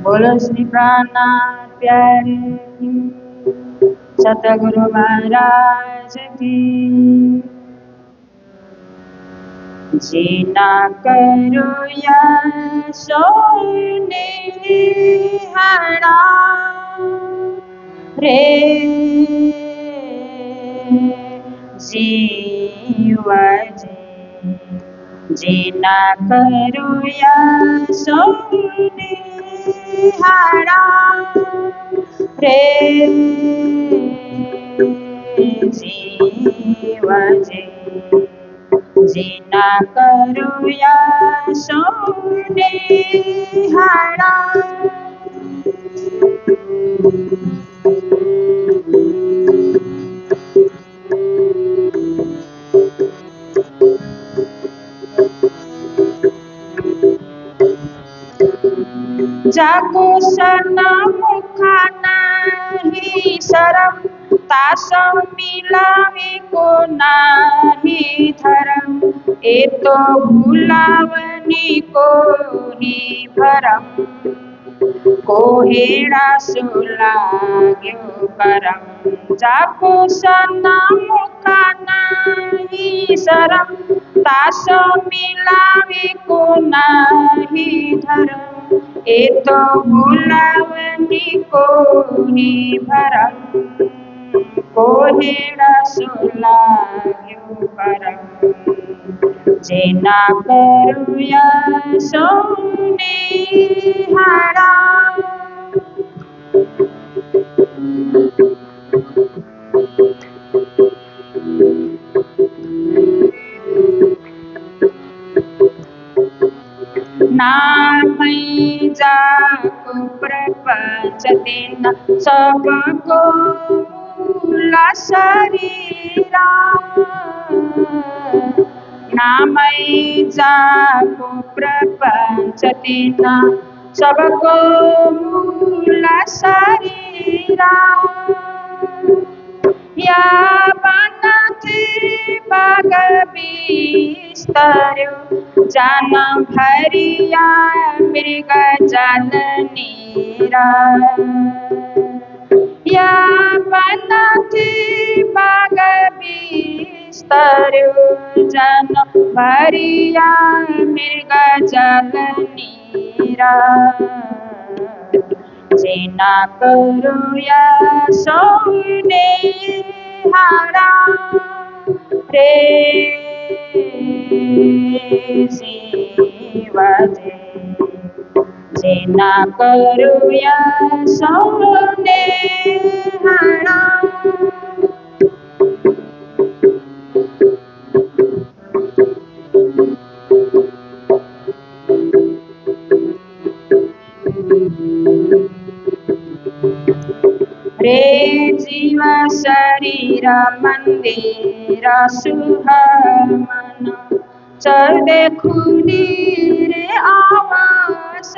बोलो श्री प्राणनाथ प्यारे सतगुरु महाराज की। जीना करो या सोने हरा रे जीवा जी। जीना करो या सोने हरा रे जीवा जी। जीना करो या सोने हरा जाको सना मुखा नाही शरम तास मिलावे को नाही धरम ए तो भुलावनी को ही भरम कोहेड़ा सुलाग्यो करम जाको सना मुखा नाही शरम तास मिलावे को नाही धरम ए तो भुलावनी को ही भरम कोहेड़ा सुलाग्यो करम जेना करू या सोने हरा नामई जाको प्रपंच दिन सबको मूला शरीरा नामई जाको प्रपंच दिन सबको मूला शरीरा या बनते बाग बिस्तर जान भरिया मृग जल नीरा या बनते बाग बिस्तर जान भरिया मृग जल नीरा जेना करो या सोने हरा रे जीवा जी। जेना करो या सोने हरा रे जीव शरीर मंदिर सुहमन चल देखुनी रे आवास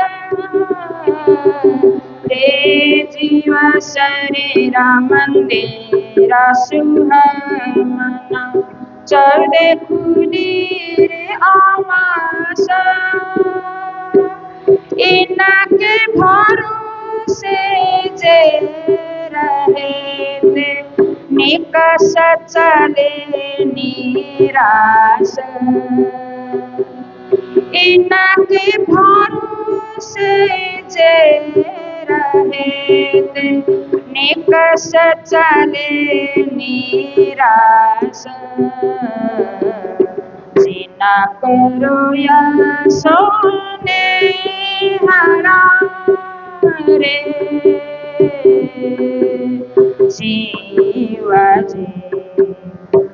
रे जीव शरीर मंदिर सुहमन चल देखुनी रे आवास इनके भरोसे जे रहे निकस चले निराश इनके भरोसे जे रहे निकस चले निराश जीना करो या सोने हरा रे जीवा जी।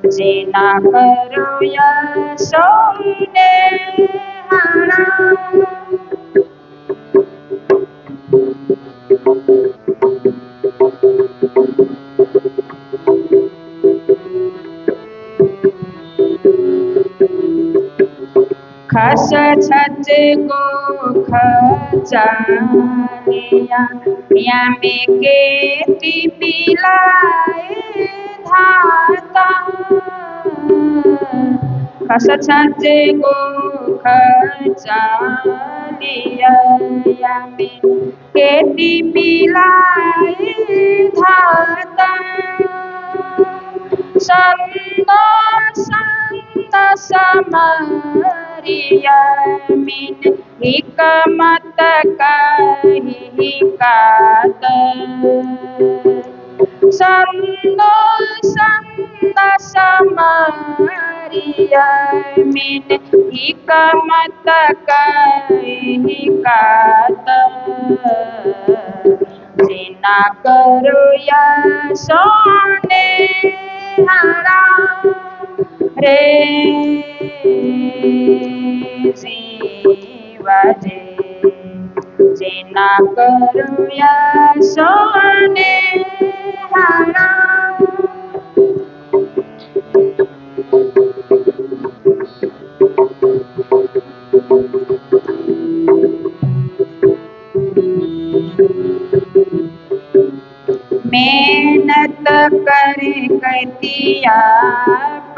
जीना करो या सोने हरा खस छच को खचानिया या में के मिलाए धाता खस छच को दुख चालिया में केती मिलाई धाता संत संत समरिया मिन हिकमत कही कात संत संत समरिया मिन हिकमत कही कात जिना करो या सोने हरा रे जीवाजे जिना करो या सोने हरा मेहनत करे कतिया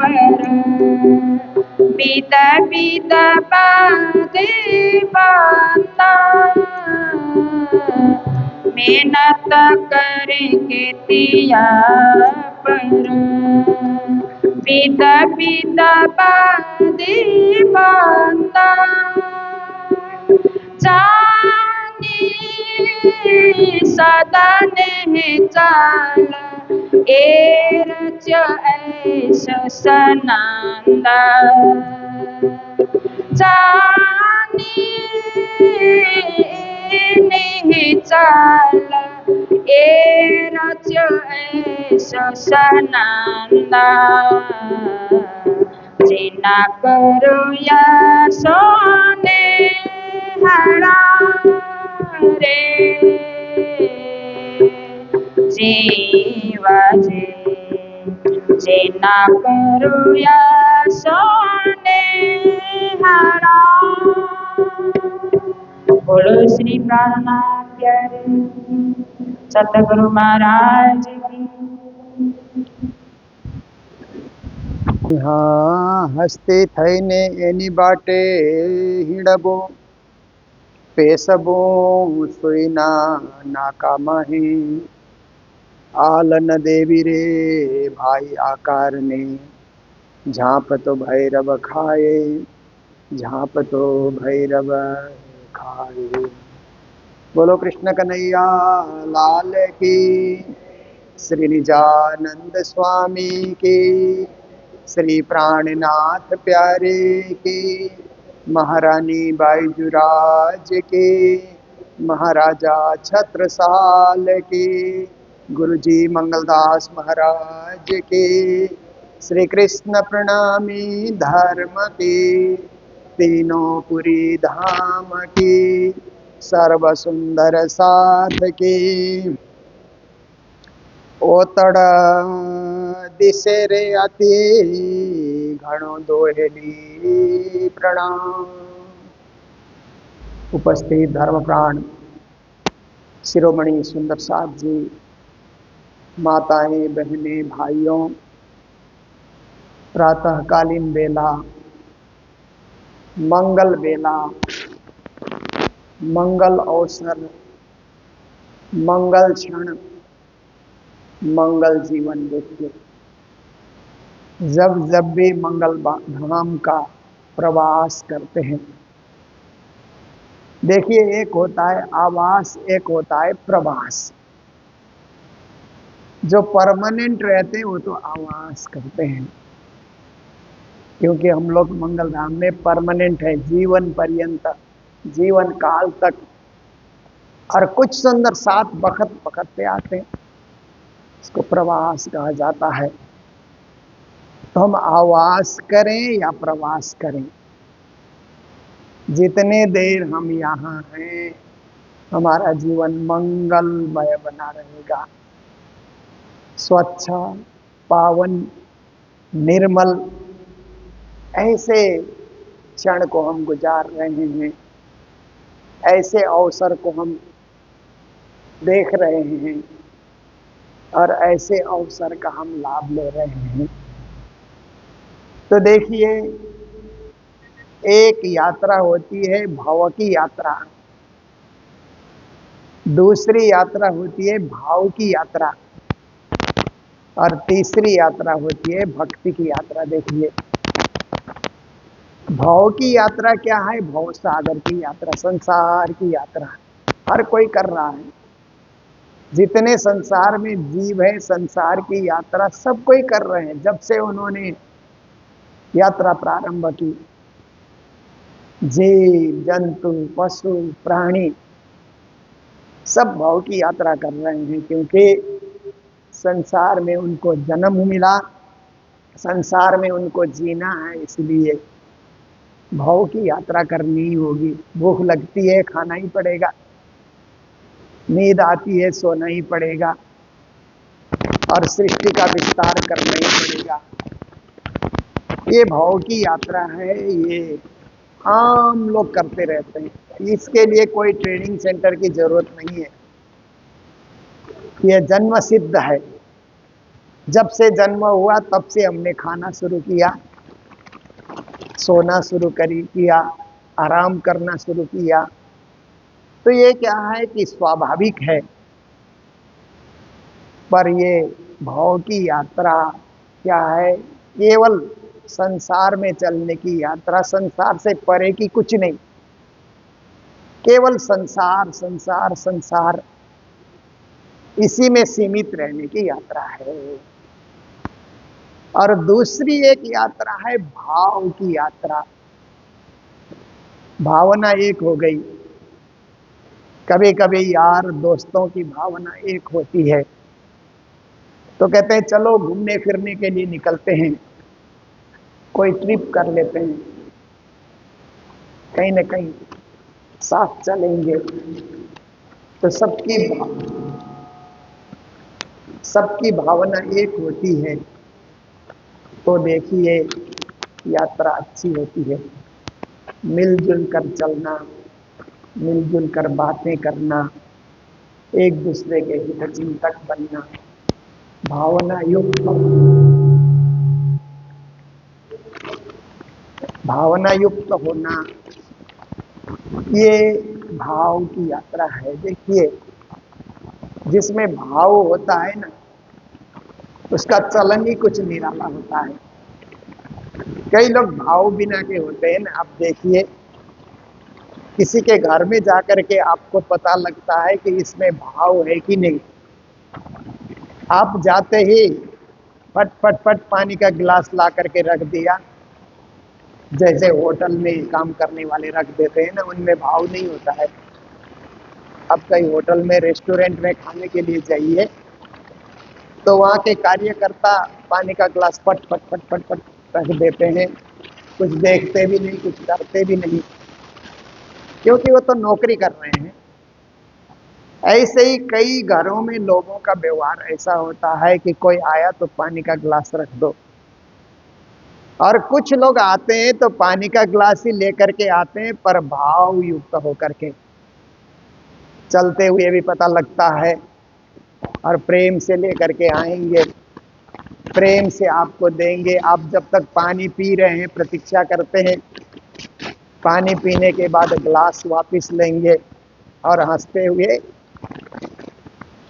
पर बिद बिद बादे बाता मेहनत करे कतिया पर बिद बिद बादे बाता जानी सदन चाल एरच ऐस सनंदा जानी नहीं चाल एरच ऐस सनंदा जिना करो या सोने हरा रे जीवाजे जिना करो या सोने हरा। बोलो श्री प्राणनाथ प्यारे सतगुरु महाराज की। हाँ हस्ते थईने एनी बाटे हिड़बो पेशबो सुईना नाकामही आलन देवी रे भाई आकार ने झांप तो भैरव खाए झांप तो भैरव खाए। बोलो कृष्ण कन्हैया लाल की श्री निजानंद स्वामी की श्री प्राणनाथ प्यारे की महारानी बाईजुराज की महाराजा छत्रसाल की गुरुजी मंगलदास महाराज की श्री कृष्ण प्रणामी धर्म की तीनों पुरी धाम की सर्व सुंदर साध की ओतड़ दिसे रे अति घणो दोहेली प्रणाम। उपस्थित धर्म प्राण शिरोमणि सुंदर साथ जी, माताएं बहनें भाइयों, प्रातःकालीन बेला मंगल बेला मंगल अवसर मंगल क्षण मंगल जीवन देखिए। जब जब भी मंगल धाम का प्रवास करते हैं, देखिए एक होता है आवास, एक होता है प्रवास। जो परमानेंट रहते हैं वो तो आवास करते हैं, क्योंकि हम लोग मंगल धाम में परमानेंट है, जीवन पर्यंत, जीवन काल तक। और कुछ सुंदर साथ बखत बखत पे आते हैं, इसको प्रवास कहा जाता है। तो हम आवास करें या प्रवास करें, जितने देर हम यहाँ हैं हमारा जीवन मंगलमय बना रहेगा। स्वच्छ पावन निर्मल ऐसे क्षण को हम गुजार रहे हैं, ऐसे अवसर को हम देख रहे हैं और ऐसे अवसर का हम लाभ ले रहे हैं। तो देखिए एक यात्रा होती है भव की यात्रा, दूसरी यात्रा होती है भाव की यात्रा, और तीसरी यात्रा होती है भक्ति की यात्रा। देखिए, भव की यात्रा क्या है? भव सागर की यात्रा, संसार की यात्रा हर कोई कर रहा है। जितने संसार में जीव है, संसार की यात्रा सब कोई कर रहे हैं। जब से उन्होंने यात्रा प्रारंभ की, जीव जंतु पशु प्राणी सब भव की यात्रा कर रहे हैं, क्योंकि संसार में उनको जन्म मिला, संसार में उनको जीना है, इसलिए भव की यात्रा करनी ही होगी। भूख लगती है, खाना ही पड़ेगा, नींद आती है, सोना ही पड़ेगा, और सृष्टि का विस्तार करना ही पड़ेगा। ये भव की यात्रा है, ये आम लोग करते रहते हैं। इसके लिए कोई ट्रेनिंग सेंटर की जरूरत नहीं है, ये जन्म सिद्ध है। जब से जन्म हुआ तब से हमने खाना शुरू किया, सोना शुरू किया, आराम करना शुरू किया। तो ये क्या है कि स्वाभाविक है, पर ये भव की यात्रा क्या है? केवल संसार में चलने की यात्रा, संसार से परे की कुछ नहीं, केवल संसार संसार संसार, इसी में सीमित रहने की यात्रा है। और दूसरी एक यात्रा है भाव की यात्रा। भावना एक हो गई। कभी कभी यार दोस्तों की भावना एक होती है, तो कहते हैं चलो घूमने फिरने के लिए निकलते हैं, कोई ट्रिप कर लेते हैं, कहीं ना कहीं साथ चलेंगे। तो सबकी भावना एक होती है, तो देखिए यात्रा अच्छी होती है। मिलजुल कर चलना, मिलजुल कर बातें करना, एक दूसरे के हितचिंतक बनना, भावना युक्त भावना युक्त होना, ये भाव की यात्रा है। देखिए, जिसमें भाव होता है ना, उसका चलन ही कुछ निराला होता है। कई लोग भाव बिना के होते हैं ना। आप देखिए, किसी के घर में जाकर के आपको पता लगता है कि इसमें भाव है कि नहीं। आप जाते ही फट फट फट पानी का गिलास ला करके रख दिया, जैसे होटल में काम करने वाले रख देते हैं ना, उनमें भाव नहीं होता है। अब कई होटल में रेस्टोरेंट में खाने के लिए जाइए, तो वहाँ के कार्यकर्ता पानी का गिलास फट फट फट फट फट रख देते हैं, कुछ देखते भी नहीं, कुछ करते भी नहीं, क्योंकि वो तो नौकरी कर रहे हैं। ऐसे ही कई घरों में लोगों का व्यवहार ऐसा होता है कि कोई आया तो पानी का गिलास रख दो, और कुछ लोग आते हैं तो पानी का गिलास ही लेकर के आते हैं, पर भाव युक्त होकर के चलते हुए भी पता लगता है, और प्रेम से लेकर के आएंगे, प्रेम से आपको देंगे। आप जब तक पानी पी रहे हैं प्रतीक्षा करते हैं, पानी पीने के बाद गिलास वापस लेंगे और हंसते हुए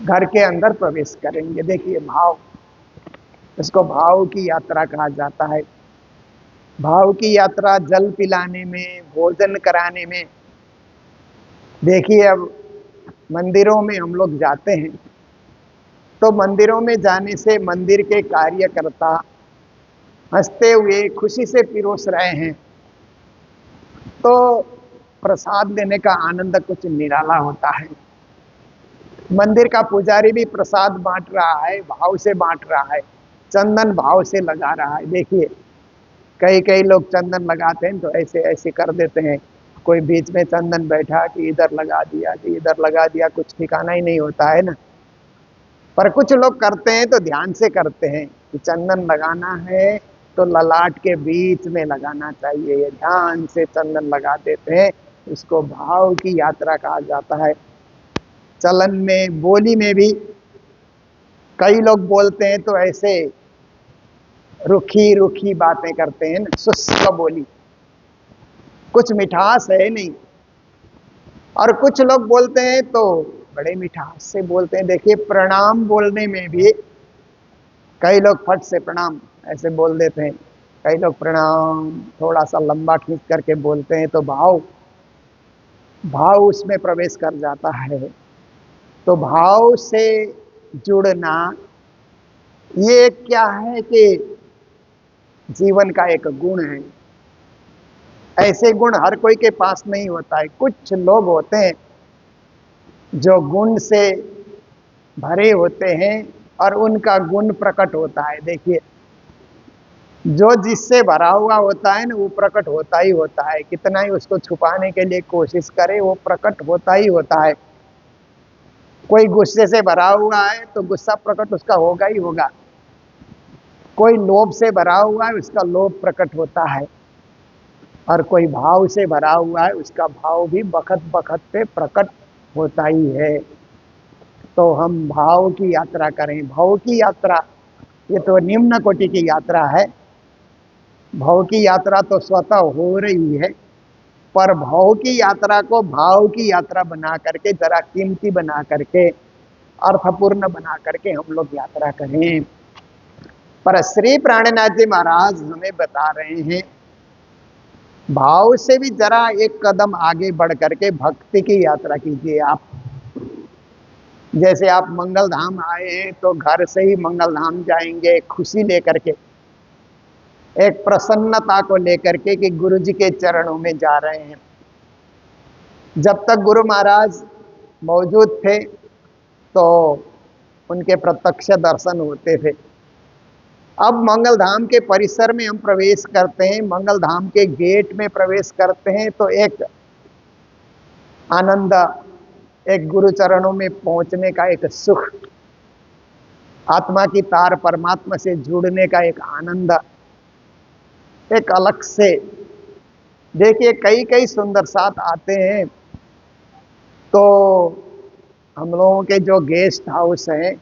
घर के अंदर प्रवेश करेंगे। देखिए भाव, इसको भाव की यात्रा कहा जाता है। भाव की यात्रा जल पिलाने में, भोजन कराने में। देखिए, अब मंदिरों में हम लोग जाते हैं, तो मंदिरों में जाने से मंदिर के कार्यकर्ता हंसते हुए खुशी से पिरोस रहे हैं, तो प्रसाद देने का आनंद कुछ निराला होता है। मंदिर का पुजारी भी प्रसाद बांट रहा है, भाव से बांट रहा है, चंदन भाव से लगा रहा है। देखिए, कई कई लोग चंदन लगाते हैं तो ऐसे ऐसे कर देते हैं, कोई बीच में चंदन बैठा कि इधर लगा दिया कि इधर लगा दिया, कुछ ठिकाना ही नहीं होता है ना। पर कुछ लोग करते हैं तो ध्यान से करते हैं कि चंदन लगाना है तो ललाट के बीच में लगाना चाहिए, ये ध्यान से चंदन लगा देते हैं। इसको भाव की यात्रा कहा जाता है। चलन में, बोली में भी कई लोग बोलते हैं तो ऐसे रुखी रुखी बातें करते हैं ना, शुष्क बोली, कुछ मिठास है नहीं। और कुछ लोग बोलते हैं तो बड़े मिठास से बोलते हैं। देखिए, प्रणाम बोलने में भी कई लोग फट से प्रणाम ऐसे बोल देते हैं, कई लोग प्रणाम थोड़ा सा लंबा खींच करके बोलते हैं, तो भाव भाव उसमें प्रवेश कर जाता है। तो भाव से जुड़ना ये क्या है कि जीवन का एक गुण है। ऐसे गुण हर कोई के पास नहीं होता है। कुछ लोग होते हैं जो गुण से भरे होते हैं और उनका गुण प्रकट होता है। देखिए, जो जिससे भरा हुआ होता है ना, वो प्रकट होता ही होता है। कितना ही उसको छुपाने के लिए कोशिश करे, वो प्रकट होता ही होता है। कोई गुस्से से भरा हुआ है तो गुस्सा प्रकट उसका होगा ही होगा। कोई लोभ से भरा हुआ है, उसका लोभ प्रकट होता है। और कोई भाव से भरा हुआ है, उसका भाव भी बखत बखत पे प्रकट होता ही है। तो हम भाव की यात्रा करें। भाव की यात्रा ये तो निम्न कोटि की यात्रा है। भाव की यात्रा तो स्वतः हो रही है, पर भाव की यात्रा को भाव की यात्रा बना करके, जरा कीमती बना करके, अर्थपूर्ण बना करके हम लोग यात्रा करें। पर श्री प्राणनाथ जी महाराज हमें बता रहे हैं, भाव से भी जरा एक कदम आगे बढ़ करके भक्ति की यात्रा कीजिए। आप जैसे आप मंगल धाम आए हैं तो घर से ही मंगल धाम जाएंगे खुशी लेकर के, एक प्रसन्नता को लेकर के कि गुरु जी के चरणों में जा रहे हैं। जब तक गुरु महाराज मौजूद थे तो उनके प्रत्यक्ष दर्शन होते थे। अब मंगल धाम के परिसर में हम प्रवेश करते हैं, मंगल धाम के गेट में प्रवेश करते हैं, तो एक आनंद, एक गुरु चरणों में पहुंचने का एक सुख, आत्मा की तार परमात्मा से जुड़ने का एक आनंद, एक अलग से। देखिए, कई कई सुंदर साथ आते हैं तो हम लोगों के जो गेस्ट हाउस हैं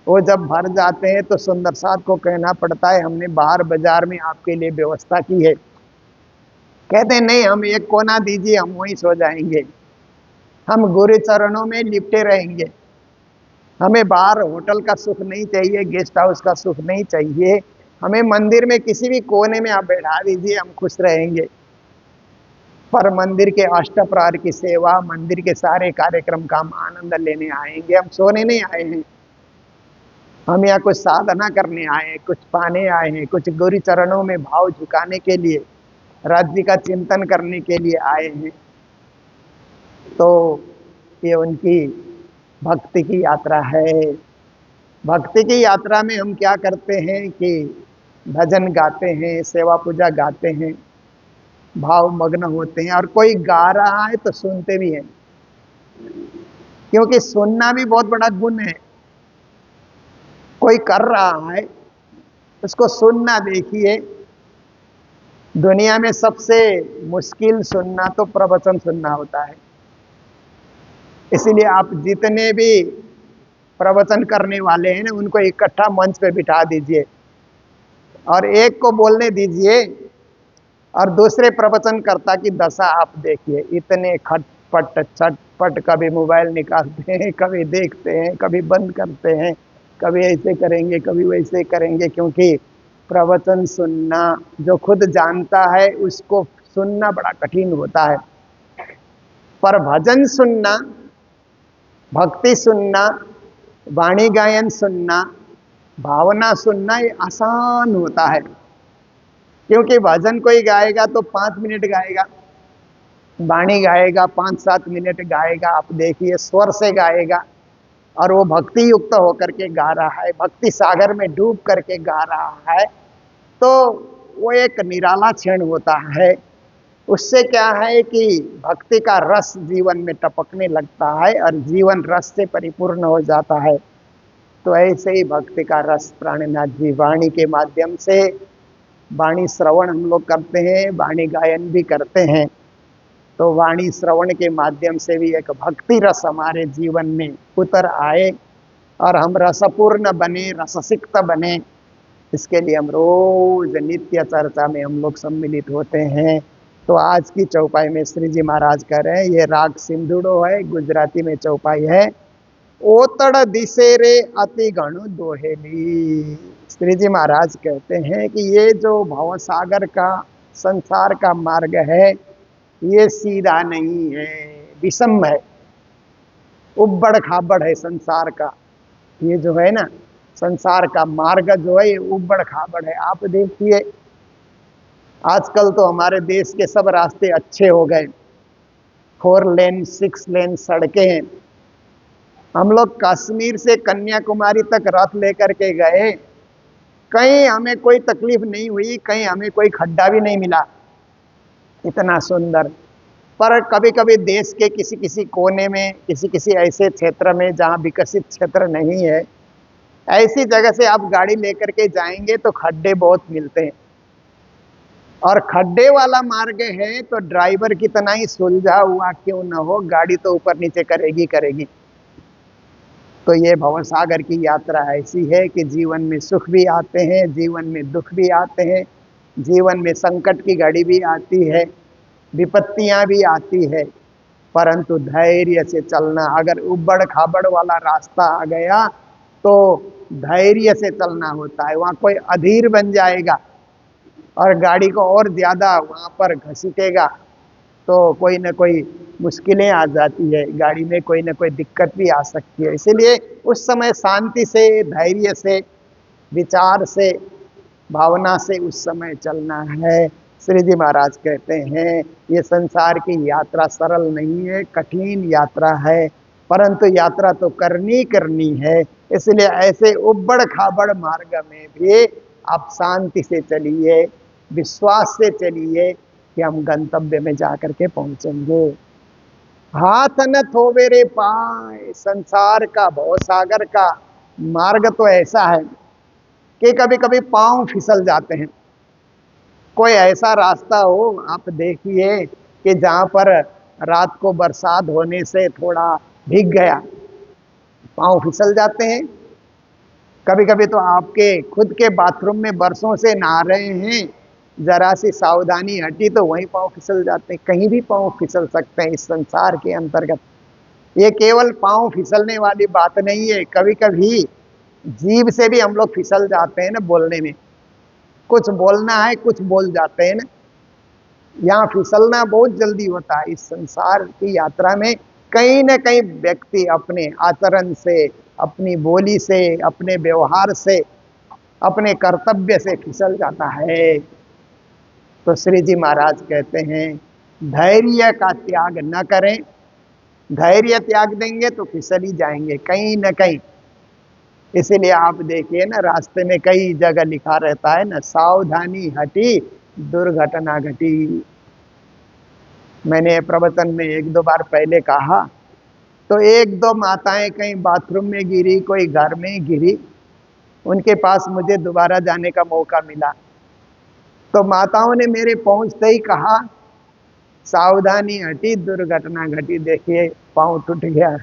वो जब भर जाते हैं तो सुंदर साथ को कहना पड़ता है, हमने बाहर बाजार में आपके लिए व्यवस्था की है। कहते हैं नहीं, हम एक कोना दीजिए, हम वहीं सो जाएंगे, हम गुरु चरणों में लिपटे रहेंगे। हमें बाहर होटल का सुख नहीं चाहिए, गेस्ट हाउस का सुख नहीं चाहिए, हमें मंदिर में किसी भी कोने में आप बैठा दीजिए, हम खुश रहेंगे। पर मंदिर के अष्टप्रहर की सेवा, मंदिर के सारे कार्यक्रम का हम आनंद लेने आएंगे, हम सोने नहीं आए हैं। हम यहाँ कुछ साधना करने आए हैं, कुछ पाने आए हैं, कुछ गुरु चरणों में भाव झुकाने के लिए, राज्य का चिंतन करने के लिए आए हैं। तो ये उनकी भक्ति की यात्रा है। भक्ति की यात्रा में हम क्या करते हैं कि भजन गाते हैं, सेवा पूजा गाते हैं, भाव मग्न होते हैं। और कोई गा रहा है तो सुनते भी हैं, क्योंकि सुनना भी बहुत बड़ा गुण है। कोई कर रहा है उसको सुनना। देखिए, दुनिया में सबसे मुश्किल सुनना तो प्रवचन सुनना होता है। इसीलिए आप जितने भी प्रवचन करने वाले हैं ना, उनको इकट्ठा मंच पे बिठा दीजिए और एक को बोलने दीजिए और दूसरे प्रवचनकर्ता की दशा आप देखिए। इतने खटपट छटपट, कभी मोबाइल निकालते हैं, कभी देखते हैं, कभी बंद करते हैं, कभी ऐसे करेंगे, कभी वैसे करेंगे। क्योंकि प्रवचन सुनना, जो खुद जानता है उसको सुनना बड़ा कठिन होता है, पर भजन सुनना, भक्ति सुनना, वाणी गायन सुनना, भावना सुनना ये आसान होता है। क्योंकि भजन कोई गाएगा तो 5 मिनट गाएगा, वाणी गाएगा 5-7 मिनट गाएगा। आप देखिए, स्वर से गाएगा और वो भक्ति युक्त होकर के गा रहा है, भक्ति सागर में डूब करके गा रहा है, तो वो एक निराला क्षण होता है। उससे क्या है कि भक्ति का रस जीवन में टपकने लगता है और जीवन रस से परिपूर्ण हो जाता है। तो ऐसे ही भक्ति का रस प्राणनाथ जी वाणी के माध्यम से, वाणी श्रवण हम लोग करते हैं, वाणी गायन भी करते हैं, तो वाणी श्रवण के माध्यम से भी एक भक्ति रस हमारे जीवन में उतर आए और हम रसपूर्ण बने, रससिक्त बने। इसके लिए हम रोज नित्य चर्चा में हम लोग सम्मिलित होते हैं। तो आज की चौपाई में श्री जी महाराज कह रहे हैं, ये राग सिंधुड़ो है, गुजराती में चौपाई है। ओतड़ दिसे रे अति गणु दोहेली। श्री जी महाराज कहते हैं कि ये जो भव सागर का, संसार का मार्ग है, ये सीधा नहीं है, विषम है, उबड़ खाबड़ है संसार का। ये जो है ना, संसार का मार्ग जो है, ये उबड़ खाबड़ है। आप देखिए, आजकल तो हमारे देश के सब रास्ते अच्छे हो गए, 4 लेन 6 लेन सड़कें हैं। हम लोग कश्मीर से कन्याकुमारी तक रथ लेकर के गए, कहीं हमें कोई तकलीफ नहीं हुई, कहीं हमें कोई खड्डा भी नहीं मिला, इतना सुंदर। पर कभी कभी देश के किसी किसी कोने में, किसी किसी ऐसे क्षेत्र में जहाँ विकसित क्षेत्र नहीं है, ऐसी जगह से आप गाड़ी लेकर के जाएंगे तो खड्डे बहुत मिलते हैं। और खड्डे वाला मार्ग है तो ड्राइवर कितना ही सुलझा हुआ क्यों न हो, गाड़ी तो ऊपर नीचे करेगी करेगी। तो ये भवसागर की यात्रा ऐसी है कि जीवन में सुख भी आते हैं, जीवन में दुख भी आते हैं, जीवन में संकट की घड़ी भी आती है, विपत्तियां भी आती है, परंतु धैर्य से चलना। अगर उबड़ खाबड़ वाला रास्ता आ गया तो धैर्य से चलना होता है। वहाँ कोई अधीर बन जाएगा और गाड़ी को और ज़्यादा वहाँ पर घसीटेगा तो कोई न कोई मुश्किलें आ जाती है, गाड़ी में कोई न कोई दिक्कत भी आ सकती है। इसीलिए उस समय शांति से, धैर्य से, विचार से, भावना से उस समय चलना है। श्री जी महाराज कहते हैं, ये संसार की यात्रा सरल नहीं है, कठिन यात्रा है, परंतु यात्रा तो करनी करनी है। इसलिए ऐसे उबड़ खाबड़ मार्ग में भी आप शांति से चलिए, विश्वास से चलिए कि हम गंतव्य में जाकर के पहुंचेंगे। हाथ न थोवे रे पाए। संसार का, भवसागर का मार्ग तो ऐसा है कि कभी कभी पांव फिसल जाते हैं। कोई ऐसा रास्ता हो, आप देखिए कि जहां पर रात को बरसात होने से थोड़ा भीग गया, पांव फिसल जाते हैं। कभी कभी तो आपके खुद के बाथरूम में बरसों से नहा रहे हैं, जरा सी सावधानी हटी तो वहीं पांव फिसल जाते हैं। कहीं भी पांव फिसल सकते हैं इस संसार के अंतर्गत। ये केवल पांव फिसलने वाली बात नहीं है, कभी कभी जीभ से भी हम लोग फिसल जाते हैं ना, बोलने में कुछ बोलना है, कुछ बोल जाते हैं ना, यहाँ फिसलना बहुत जल्दी होता है। इस संसार की यात्रा में कहीं न कहीं व्यक्ति अपने आचरण से, अपनी बोली से, अपने व्यवहार से, अपने कर्तव्य से फिसल जाता है। तो श्री जी महाराज कहते हैं, धैर्य का त्याग न करें। धैर्य त्याग देंगे तो फिसल ही जाएंगे कहीं न कहीं। इसीलिए आप देखिए ना, रास्ते में कई जगह लिखा रहता है ना, सावधानी हटी दुर्घटना घटी। मैंने प्रवचन में 1-2 बार पहले कहा, तो 1-2 माताएं कहीं बाथरूम में गिरी, कोई घर में गिरी, उनके पास मुझे दोबारा जाने का मौका मिला। तो माताओं ने मेरे पहुंचते ही कहा, सावधानी हटी दुर्घटना घटी। देखिए, पांव टूट गया।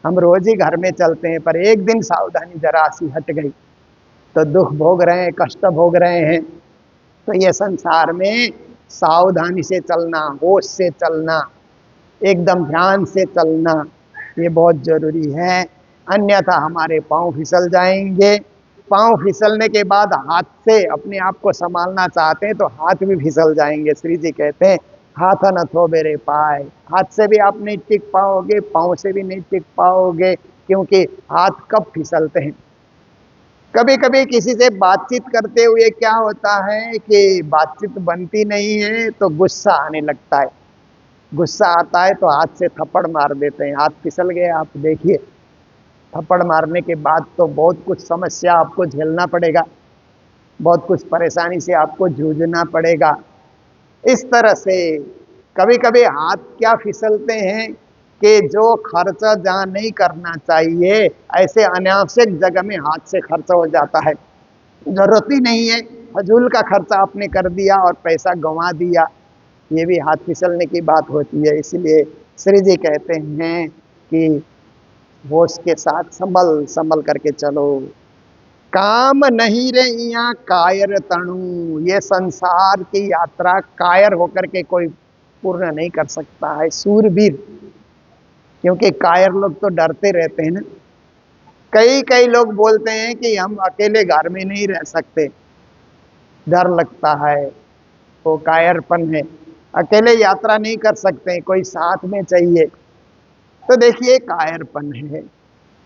हम रोज ही घर में चलते हैं, पर एक दिन सावधानी जरा सी हट गई तो दुख भोग रहे हैं, कष्ट भोग रहे हैं। तो ये संसार में सावधानी से चलना, होश से चलना, एकदम ध्यान से चलना, ये बहुत जरूरी है। अन्यथा हमारे पांव फिसल जाएंगे। पांव फिसलने के बाद हाथ से अपने आप को संभालना चाहते हैं तो हाथ भी फिसल जाएंगे। श्री जी कहते हैं, हाथ न थोबे रे पाए। हाथ से भी आप नहीं टिक पाओगे, पांव से भी नहीं टिक पाओगे, क्योंकि हाथ कब फिसलते हैं। कभी कभी किसी से बातचीत करते हुए क्या होता है कि बातचीत बनती नहीं है तो गुस्सा आने लगता है। गुस्सा आता है तो हाथ से थप्पड़ मार देते हैं, हाथ फिसल गए। आप देखिए, थप्पड़ मारने के बाद तो बहुत कुछ समस्या आपको झेलना पड़ेगा, बहुत कुछ परेशानी से आपको जूझना पड़ेगा। इस तरह से कभी कभी हाथ क्या फिसलते हैं कि जो खर्चा जहाँ नहीं करना चाहिए, ऐसे अनावश्यक जगह में हाथ से खर्चा हो जाता है। जरूरत ही नहीं है, फजूल का खर्चा आपने कर दिया और पैसा गंवा दिया, ये भी हाथ फिसलने की बात होती है। इसलिए श्री जी कहते हैं कि होश के साथ संभल संभल करके चलो। काम नहीं रे यहाँ कायर तणु, ये संसार की यात्रा कायर होकर के कोई पूर्ण नहीं कर सकता है सूरवीर। क्योंकि कायर लोग तो डरते रहते हैं ना। कई कई लोग बोलते हैं कि हम अकेले घर में नहीं रह सकते, डर लगता है, वो कायरपन है, अकेले यात्रा नहीं कर सकते, कोई साथ में चाहिए। तो देखिए कायरपन है।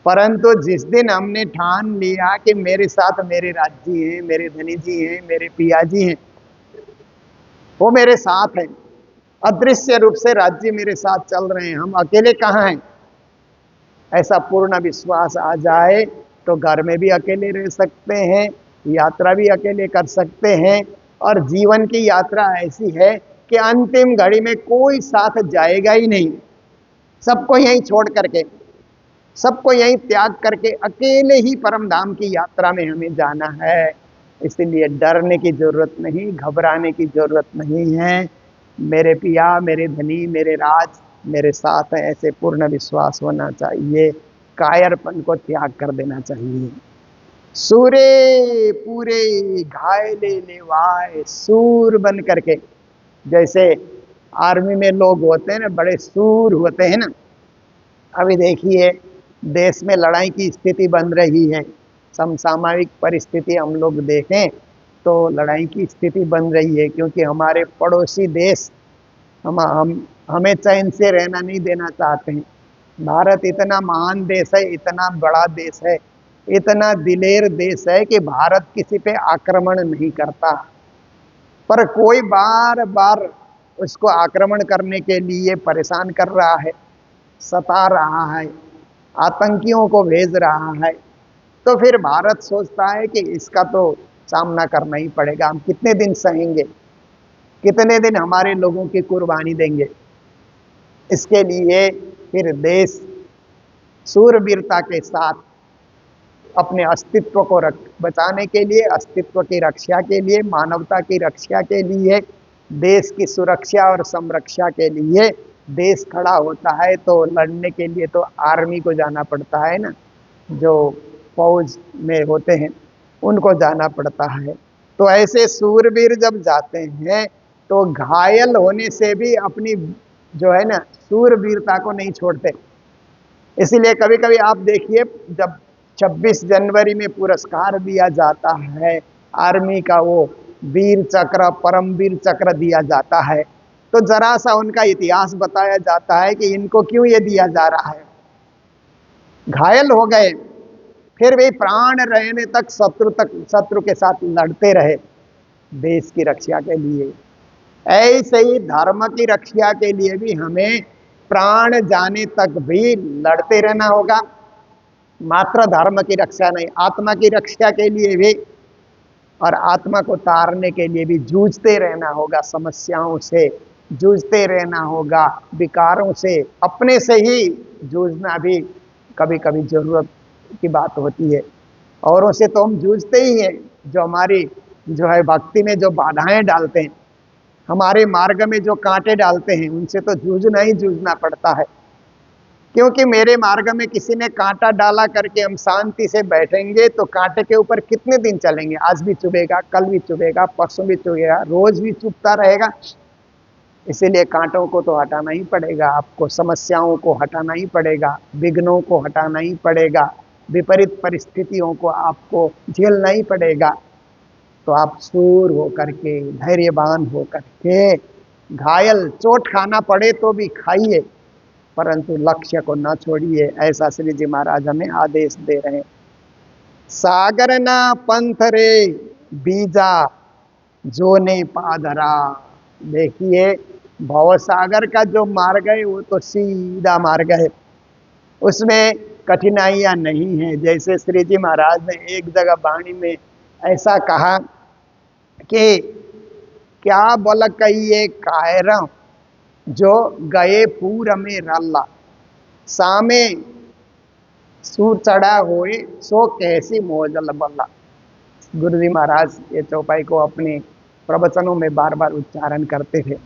परंतु जिस दिन हमने ठान लिया कि मेरे साथ मेरे राज्य हैं, मेरे धनी जी हैं, मेरे पिया जी हैं, वो मेरे साथ हैं, अदृश्य रूप से राज्य मेरे साथ चल रहे हैं, हम अकेले कहाँ हैं, ऐसा पूर्ण विश्वास आ जाए तो घर में भी अकेले रह सकते हैं, यात्रा भी अकेले कर सकते हैं। और जीवन की यात्रा ऐसी है कि अंतिम घड़ी में कोई साथ जाएगा ही नहीं, सबको यहीं छोड़ करके, सबको यहीं त्याग करके अकेले ही परम धाम की यात्रा में हमें जाना है। इसलिए डरने की जरूरत नहीं, घबराने की जरूरत नहीं है। मेरे पिया, मेरे धनी, मेरे राज मेरे साथ है, ऐसे पूर्ण विश्वास होना चाहिए। कायरपन को त्याग कर देना चाहिए। सूरे पूरे घायले लेवाए, सूर बन करके, जैसे आर्मी में लोग होते हैं ना, बड़े सूर होते हैं ना। अभी देखिए देश में लड़ाई की स्थिति बन रही है, समसामयिक परिस्थिति हम लोग देखें तो लड़ाई की स्थिति बन रही है, क्योंकि हमारे पड़ोसी देश हमें चैन से रहना नहीं देना चाहते हैं। भारत इतना महान देश है, इतना बड़ा देश है, इतना दिलेर देश है कि भारत किसी पे आक्रमण नहीं करता, पर कोई बार बार उसको आक्रमण करने के लिए परेशान कर रहा है, सता रहा है, आतंकियों को भेज रहा है। तो फिर भारत सोचता है कि इसका तो सामना करना ही पड़ेगा, हम कितने दिन सहेंगे, कितने दिन हमारे लोगों की कुर्बानी देंगे। इसके लिए फिर देश सूरवीरता के साथ अपने अस्तित्व को बचाने के लिए, अस्तित्व की रक्षा के लिए, मानवता की रक्षा के लिए, देश की सुरक्षा और संरक्षा के लिए देश खड़ा होता है। तो लड़ने के लिए तो आर्मी को जाना पड़ता है ना, जो फौज में होते हैं उनको जाना पड़ता है। तो ऐसे सूरवीर जब जाते हैं तो घायल होने से भी अपनी जो है ना सूरवीरता को नहीं छोड़ते। इसीलिए कभी कभी आप देखिए जब 26 जनवरी में पुरस्कार दिया जाता है आर्मी का, वो वीर चक्र, परमवीर चक्र दिया जाता है, तो जरा सा उनका इतिहास बताया जाता है कि इनको क्यों ये दिया जा रहा है। घायल हो गए, फिर भी प्राण रहने तक शत्रु के साथ लड़ते रहे देश की रक्षा के लिए। ऐसे ही धर्म की रक्षा के लिए भी हमें प्राण जाने तक भी लड़ते रहना होगा। मात्र धर्म की रक्षा नहीं, आत्मा की रक्षा के लिए भी और आत्मा को तारने के लिए भी जूझते रहना होगा, समस्याओं से जूझते रहना होगा, विकारों से, अपने से ही जूझना भी कभी कभी जरूरत की बात होती है। औरों से तो हम जूझते ही हैं, जो हमारी जो है भक्ति में जो बाधाएं डालते हैं, हमारे मार्ग में जो कांटे डालते हैं, उनसे तो जूझना ही जूझना पड़ता है। क्योंकि मेरे मार्ग में किसी ने कांटा डाला करके हम शांति से बैठेंगे तो कांटे के ऊपर कितने दिन चलेंगे? आज भी चुभेगा, कल भी चुभेगा, परसों भी चुभेगा, रोज भी चुभता रहेगा। इसीलिए कांटों को तो हटाना ही पड़ेगा, आपको समस्याओं को हटाना ही पड़ेगा, विघ्नों को हटाना ही पड़ेगा, विपरीत परिस्थितियों को आपको झेलना ही पड़ेगा। तो आप सूर होकर के, धैर्यवान होकर के, घायल चोट खाना पड़े तो भी खाइए, परंतु लक्ष्य को न छोड़िए, ऐसा श्री जी महाराज हमें आदेश दे रहे हैं। सागर ना पंथ रे बीजा जो ने पाधरा। देखिए भव सागर का जो मार्ग है वो तो सीधा मार्ग है, उसमें कठिनाइयां नहीं है। जैसे श्री जी महाराज ने एक जगह वाणी में ऐसा कहा कि क्या बोल कहिए कायर जो गए पूर में रल्ला, सामे सूर चढ़ा हुए सो कैसी मोजल बल्ला। गुरु जी महाराज ये चौपाई को अपने प्रवचनों में बार बार उच्चारण करते थे।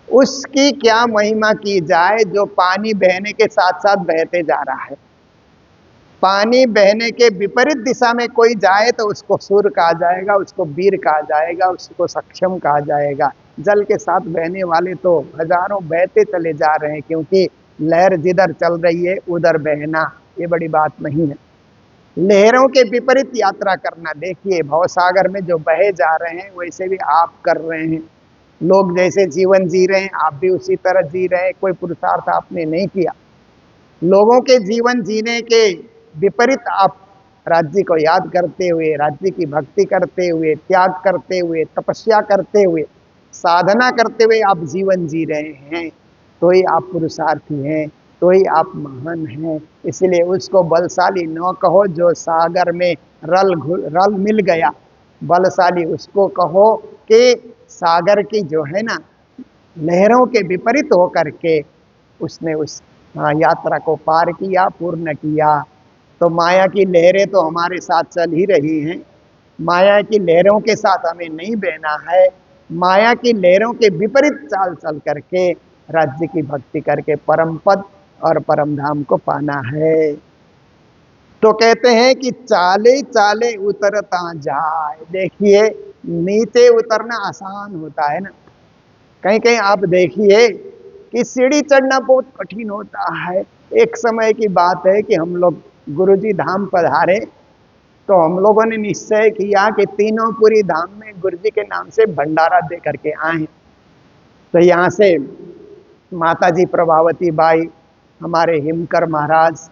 उसकी क्या महिमा की जाए जो पानी बहने के साथ साथ बहते जा रहा है। पानी बहने के विपरीत दिशा में कोई जाए तो उसको सूर कहा जाएगा, उसको वीर कहा जाएगा, उसको सक्षम कहा जाएगा। जल के साथ बहने वाले तो हजारों बहते चले जा रहे हैं, क्योंकि लहर जिधर चल रही है उधर बहना ये बड़ी बात नहीं है। लहरों के विपरीत यात्रा करना, देखिए भवसागर में जो बहे जा रहे हैं वैसे भी आप कर रहे हैं। लोग जैसे जीवन जी रहे हैं आप भी उसी तरह जी रहे हैं, कोई पुरुषार्थ आपने नहीं किया। लोगों के जीवन जीने के विपरीत आप राज्य को याद करते हुए, राज्य की भक्ति करते हुए, त्याग करते हुए, तपस्या करते हुए, साधना करते हुए आप जीवन जी रहे हैं, तो ही आप पुरुषार्थी हैं, तो ही आप महान हैं। इसलिए उसको बलशाली न कहो जो सागर में रल मिल गया, बलशाली उसको कहो कि सागर की जो है ना लहरों के विपरीत होकर के उसने उस यात्रा को पार किया, पूर्ण किया। तो माया की लहरें तो हमारे साथ चल ही रही हैं, माया की लहरों के साथ हमें नहीं बहना है। माया की लहरों के विपरीत चाल चल करके राज्य की भक्ति करके परम पद और परम धाम को पाना है। तो कहते हैं कि चाले चाले उतरता जाए। देखिए नीचे उतरना आसान होता है ना, कहीं कहीं आप देखिए कि सीढ़ी चढ़ना बहुत कठिन होता है। एक समय की बात है कि हम लोग गुरुजी धाम पधारे, तो हम लोगों ने निश्चय किया कि तीनोंपुरी धाम में गुरुजी के नाम से भंडारा दे करके आए। तो यहाँ से माताजी प्रभावती बाई, हमारे हिमकर महाराज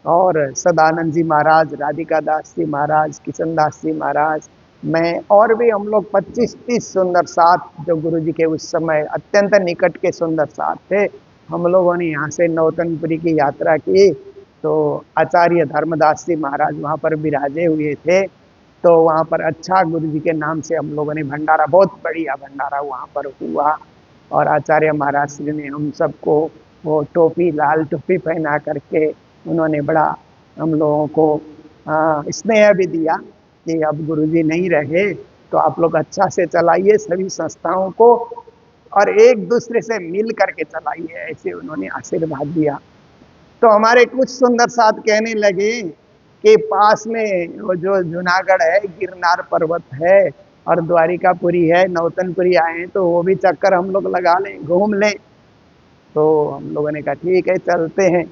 और सदानंद जी महाराज, राधिका दास जी महाराज, किशन दास जी महाराज, मैं और भी हम लोग 25-30 सुंदर साथ जो गुरुजी के उस समय अत्यंत निकट के सुंदर साथ थे, हम लोगों ने यहाँ से नौतनपुरी की यात्रा की। तो आचार्य धर्मदास जी महाराज वहाँ पर विराजे हुए थे, तो वहाँ पर अच्छा गुरुजी के नाम से हम लोगों ने भंडारा, बहुत बढ़िया भंडारा वहाँ पर हुआ। और आचार्य महाराज श्री ने हम सबको वो टोपी, लाल टोपी पहना करके उन्होंने बड़ा हम लोगों को स्नेह भी दिया कि अब गुरुजी नहीं रहे तो आप लोग अच्छा से चलाइए सभी संस्थाओं को और एक दूसरे से मिल करके चलाइए, ऐसे उन्होंने आशीर्वाद दिया। तो हमारे कुछ सुंदर साथ कहने लगे कि पास में वो जो जूनागढ़ है, गिरनार पर्वत है और द्वारिकापुरी है, नौतनपुरी आए हैं तो वो भी चक्कर हम लोग लगा लें, घूम लें। तो हम लोगों ने कहा ठीक है चलते हैं।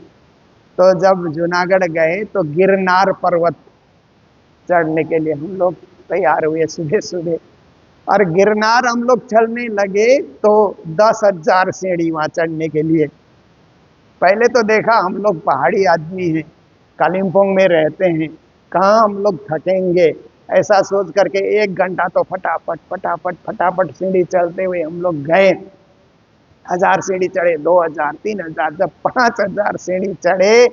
तो जब जूनागढ़ गए तो गिरनार पर्वत चढ़ने के लिए हम लोग तैयार हुए सुबह सुबह, और गिरनार हम लोग चढ़ने लगे तो 10,000 सीढ़ी वहां चढ़ने के लिए। पहले तो देखा हम लोग पहाड़ी आदमी हैं, कालिम्पोंग में रहते हैं, कहाँ हम लोग थकेंगे, ऐसा सोच करके 1 घंटा तो फटाफट फटाफट फटाफट सीढ़ी चढ़ते हुए हम लोग गए। 1000 सीढ़ी चढ़े, 2000, 3000, जब 5000 सीढ़ी चढ़े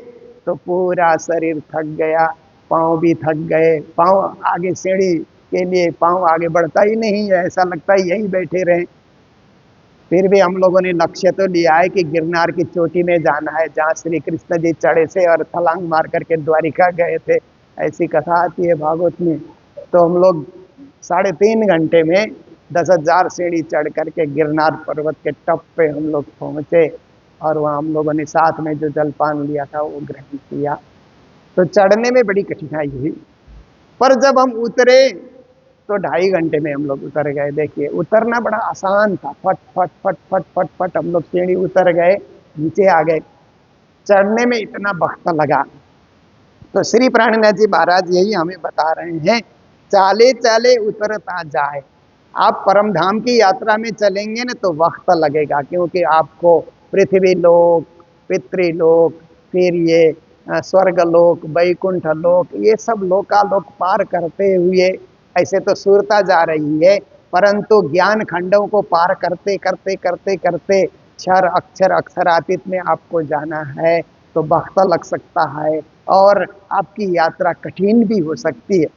तो पूरा शरीर थक गया, पाँव भी थक गए, पाँव आगे सीढ़ी के लिए पाँव आगे बढ़ता ही नहीं है, ऐसा लगता है यहीं बैठे रहें। फिर भी हम लोगों ने लक्ष्य तो लिया है कि गिरनार की चोटी में जाना है, जहाँ श्री कृष्ण जी चढ़े थे और छलांग मार करके द्वारिका गए थे, ऐसी कथा आती है भागवत में। तो हम लोग 3.5 घंटे में 10,000 सीढ़ी चढ़ करके गिरनार पर्वत के टप पे हम लोग पहुँचे, और वहाँ हम लोगों ने साथ में जो जलपान लिया था वो ग्रहण किया। तो चढ़ने में बड़ी कठिनाई हुई, पर जब हम उतरे तो 2.5 घंटे में हम लोग उतर गए। देखिए उतरना बड़ा आसान था, फट फट फट फट फट फट हम लोग सीढ़ी उतर गए, नीचे आ गए। चढ़ने में इतना वक्त लगा। तो श्री प्राणनाथ जी महाराज यही हमें बता रहे हैं, चाले चाले उतरता जाए। आप परम धाम की यात्रा में चलेंगे ना तो वक्त लगेगा, क्योंकि आपको पृथ्वी लोक, पितृलोक, फिर ये स्वर्ग लोक, वैकुंठ लोक, ये सब लोकालोक पार करते हुए, ऐसे तो सुरता जा रही है, परंतु ज्ञान खंडों को पार करते करते करते करते क्षर अक्षर अक्षरातीत में आपको जाना है, तो वक्त लग सकता है और आपकी यात्रा कठिन भी हो सकती है।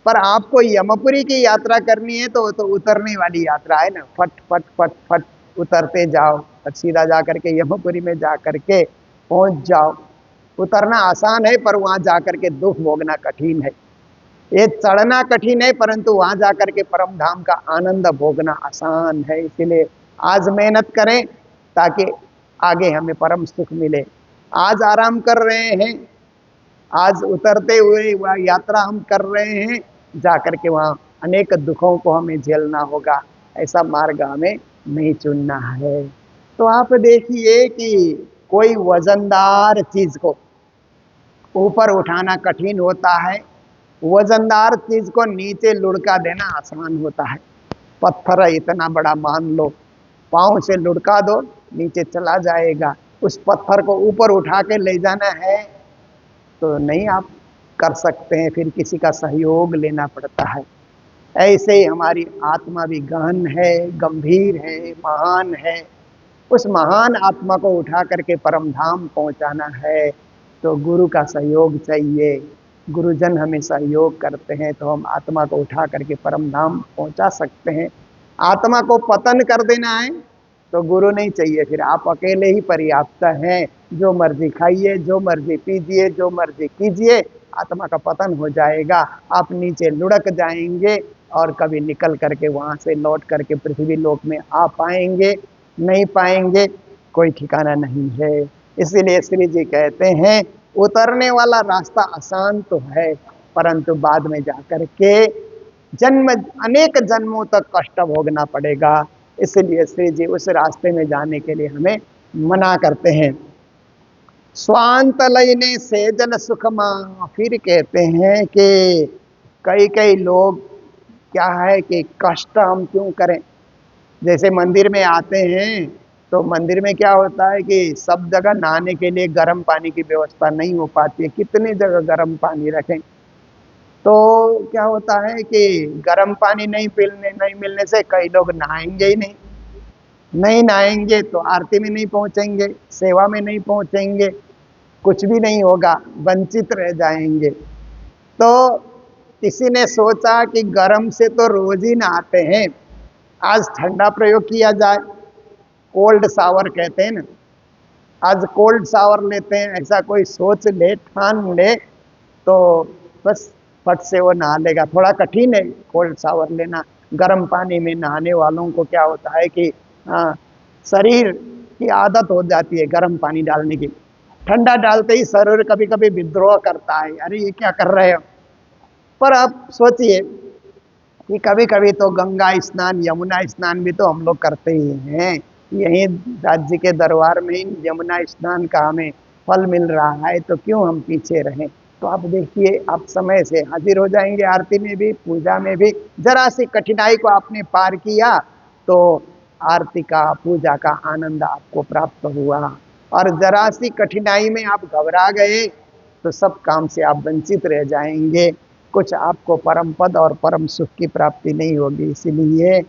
पर आपको यमपुरी की यात्रा करनी है तो उतरने वाली यात्रा है ना, फट फट फट फट उतरते जाओ और सीधा जा करके यमपुरी में जा करके पहुंच जाओ। उतरना आसान है पर वहां जाकर के दुख भोगना कठिन है। ये चढ़ना कठिन है परंतु वहां जाकर के परम धाम का आनंद भोगना आसान है। इसीलिए आज मेहनत करें ताकि आगे हमें परम सुख मिले। आज आराम कर रहे हैं आज उतरते हुए वह यात्रा हम कर रहे हैं, जाकर के वहाँ अनेक दुखों को हमें झेलना होगा। ऐसा मार्ग हमें नहीं चुनना है। तो आप देखिए कि कोई वजनदार चीज को ऊपर उठाना कठिन होता है, वजनदार चीज को नीचे लुढ़का देना आसान होता है। पत्थर है इतना बड़ा, मान लो पाँव से लुढ़का दो नीचे चला जाएगा। उस पत्थर को ऊपर उठा के ले जाना है तो नहीं आप कर सकते हैं, फिर किसी का सहयोग लेना पड़ता है। ऐसे ही हमारी आत्मा भी गहन है, गंभीर है, महान है। उस महान आत्मा को उठा करके परम धाम पहुंचाना है तो गुरु का सहयोग चाहिए। गुरुजन हमें सहयोग करते हैं तो हम आत्मा को उठा करके परम धाम पहुंचा सकते हैं। आत्मा को पतन कर देना है तो गुरु नहीं चाहिए, फिर आप अकेले ही पर्याप्त हैं। जो मर्जी खाइए, जो मर्जी पीजिए, जो मर्जी कीजिए, आत्मा का पतन हो जाएगा। आप नीचे लुढ़क जाएंगे और कभी निकल करके वहां से लौट करके पृथ्वी लोक में आ पाएंगे नहीं पाएंगे, कोई ठिकाना नहीं है। इसीलिए श्री जी कहते हैं उतरने वाला रास्ता आसान तो है, परंतु बाद में जाकर के जन्म अनेक जन्मों तक कष्ट भोगना पड़ेगा। इसलिए श्री जी उस रास्ते में जाने के लिए हमें मना करते हैं। स्वांत लयने से जल सुखमा, फिर कहते हैं कि कई कई लोग क्या है कि कष्ट हम क्यों करें। जैसे मंदिर में आते हैं तो मंदिर में क्या होता है कि सब जगह नहाने के लिए गर्म पानी की व्यवस्था नहीं हो पाती है, कितनी जगह गर्म पानी रखें। तो क्या होता है कि गर्म पानी नहीं मिलने से कई लोग नहाएंगे ही नहीं, नहीं नहाएंगे तो आरती में नहीं पहुंचेंगे, सेवा में नहीं पहुंचेंगे, कुछ भी नहीं होगा, वंचित रह जाएंगे। तो किसी ने सोचा कि गर्म से तो रोज ही नहाते हैं, आज ठंडा प्रयोग किया जाए, कोल्ड शावर कहते हैं ना, आज कोल्ड शावर लेते हैं। ऐसा कोई सोच ले, ठान ले तो बस फट से वो नहा लेगा। थोड़ा कठिन है कोल्ड शावर लेना। गर्म पानी में नहाने वालों को क्या होता है कि शरीर की आदत हो जाती है गर्म पानी डालने की। ठंडा डालते ही शरीर कभी कभी विद्रोह करता है, अरे ये क्या कर रहे हो। पर आप सोचिए कि कभी कभी तो गंगा स्नान, यमुना स्नान भी तो हम लोग करते ही हैं। यहीं राज्य के दरबार में ही यमुना स्नान का हमें फल मिल रहा है, तो क्यों हम पीछे रहें। तो आप देखिए, आप समय से हाजिर हो जाएंगे, आरती में भी, पूजा में भी। जरा सी कठिनाई को आपने पार किया तो आरती का, पूजा का आनंद आपको प्राप्त हुआ। और जरा सी कठिनाई में आप घबरा गए तो सब काम से आप वंचित रह जाएंगे, कुछ आपको परम पद और परम सुख की प्राप्ति नहीं होगी। इसीलिए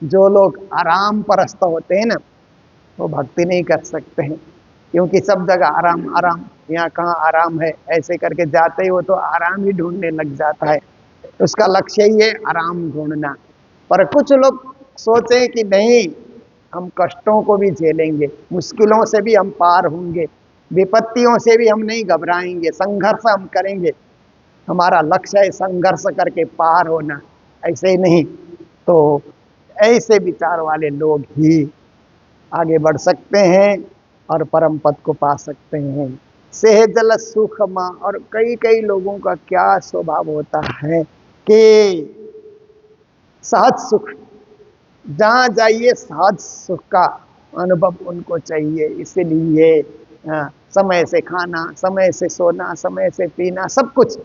जो लोग आराम परस्त होते हैं ना, वो भक्ति नहीं कर सकते हैं, क्योंकि सब जगह आराम आराम, यहाँ कहाँ आराम है, ऐसे करके जाते ही वो तो आराम ही ढूंढने लग जाता है। उसका लक्ष्य ही है आराम ढूंढना। पर कुछ लोग सोचे कि नहीं, हम कष्टों को भी झेलेंगे, मुश्किलों से भी हम पार होंगे, विपत्तियों से भी हम नहीं घबराएंगे, संघर्ष हम करेंगे, हमारा लक्ष्य है संघर्ष करके पार होना, ऐसे ही नहीं। तो ऐसे विचार वाले लोग ही आगे बढ़ सकते हैं और परम पद को पा सकते हैं। सहजल सुख माँ। और कई कई लोगों का क्या स्वभाव होता है कि सहज सुख, जहाँ जाइए सहज सुख का अनुभव उनको चाहिए। इसीलिए समय से खाना, समय से सोना, समय से पीना, सब कुछ।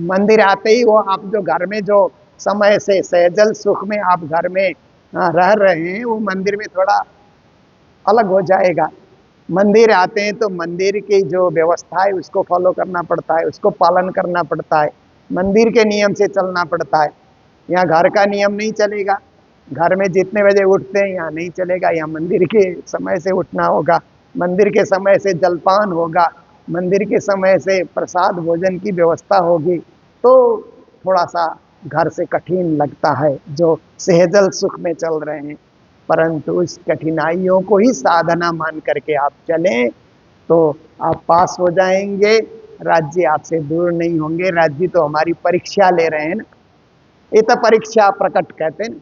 मंदिर आते ही वो आप जो घर में जो समय से सहजल सुख में आप घर में रह रहे हैं, वो मंदिर में थोड़ा अलग हो जाएगा। मंदिर आते हैं तो मंदिर की जो व्यवस्था है उसको फॉलो करना पड़ता है, उसको पालन करना पड़ता है, मंदिर के नियम से चलना पड़ता है। यहाँ घर का नियम नहीं चलेगा, घर में जितने बजे उठते हैं यहाँ नहीं चलेगा, यहाँ मंदिर के समय से उठना होगा, मंदिर के समय से जलपान होगा, मंदिर के समय से प्रसाद भोजन की व्यवस्था होगी। तो थोड़ा सा घर से कठिन लगता है जो सहजल सुख में चल रहे हैं, परंतु उस कठिनाइयों को ही साधना मान करके आप चलें तो आप पास हो जाएंगे। राज्य आपसे दूर नहीं होंगे। राज्य तो हमारी परीक्षा ले रहे हैं ना, ये तो परीक्षा प्रकट कहते हैं ना।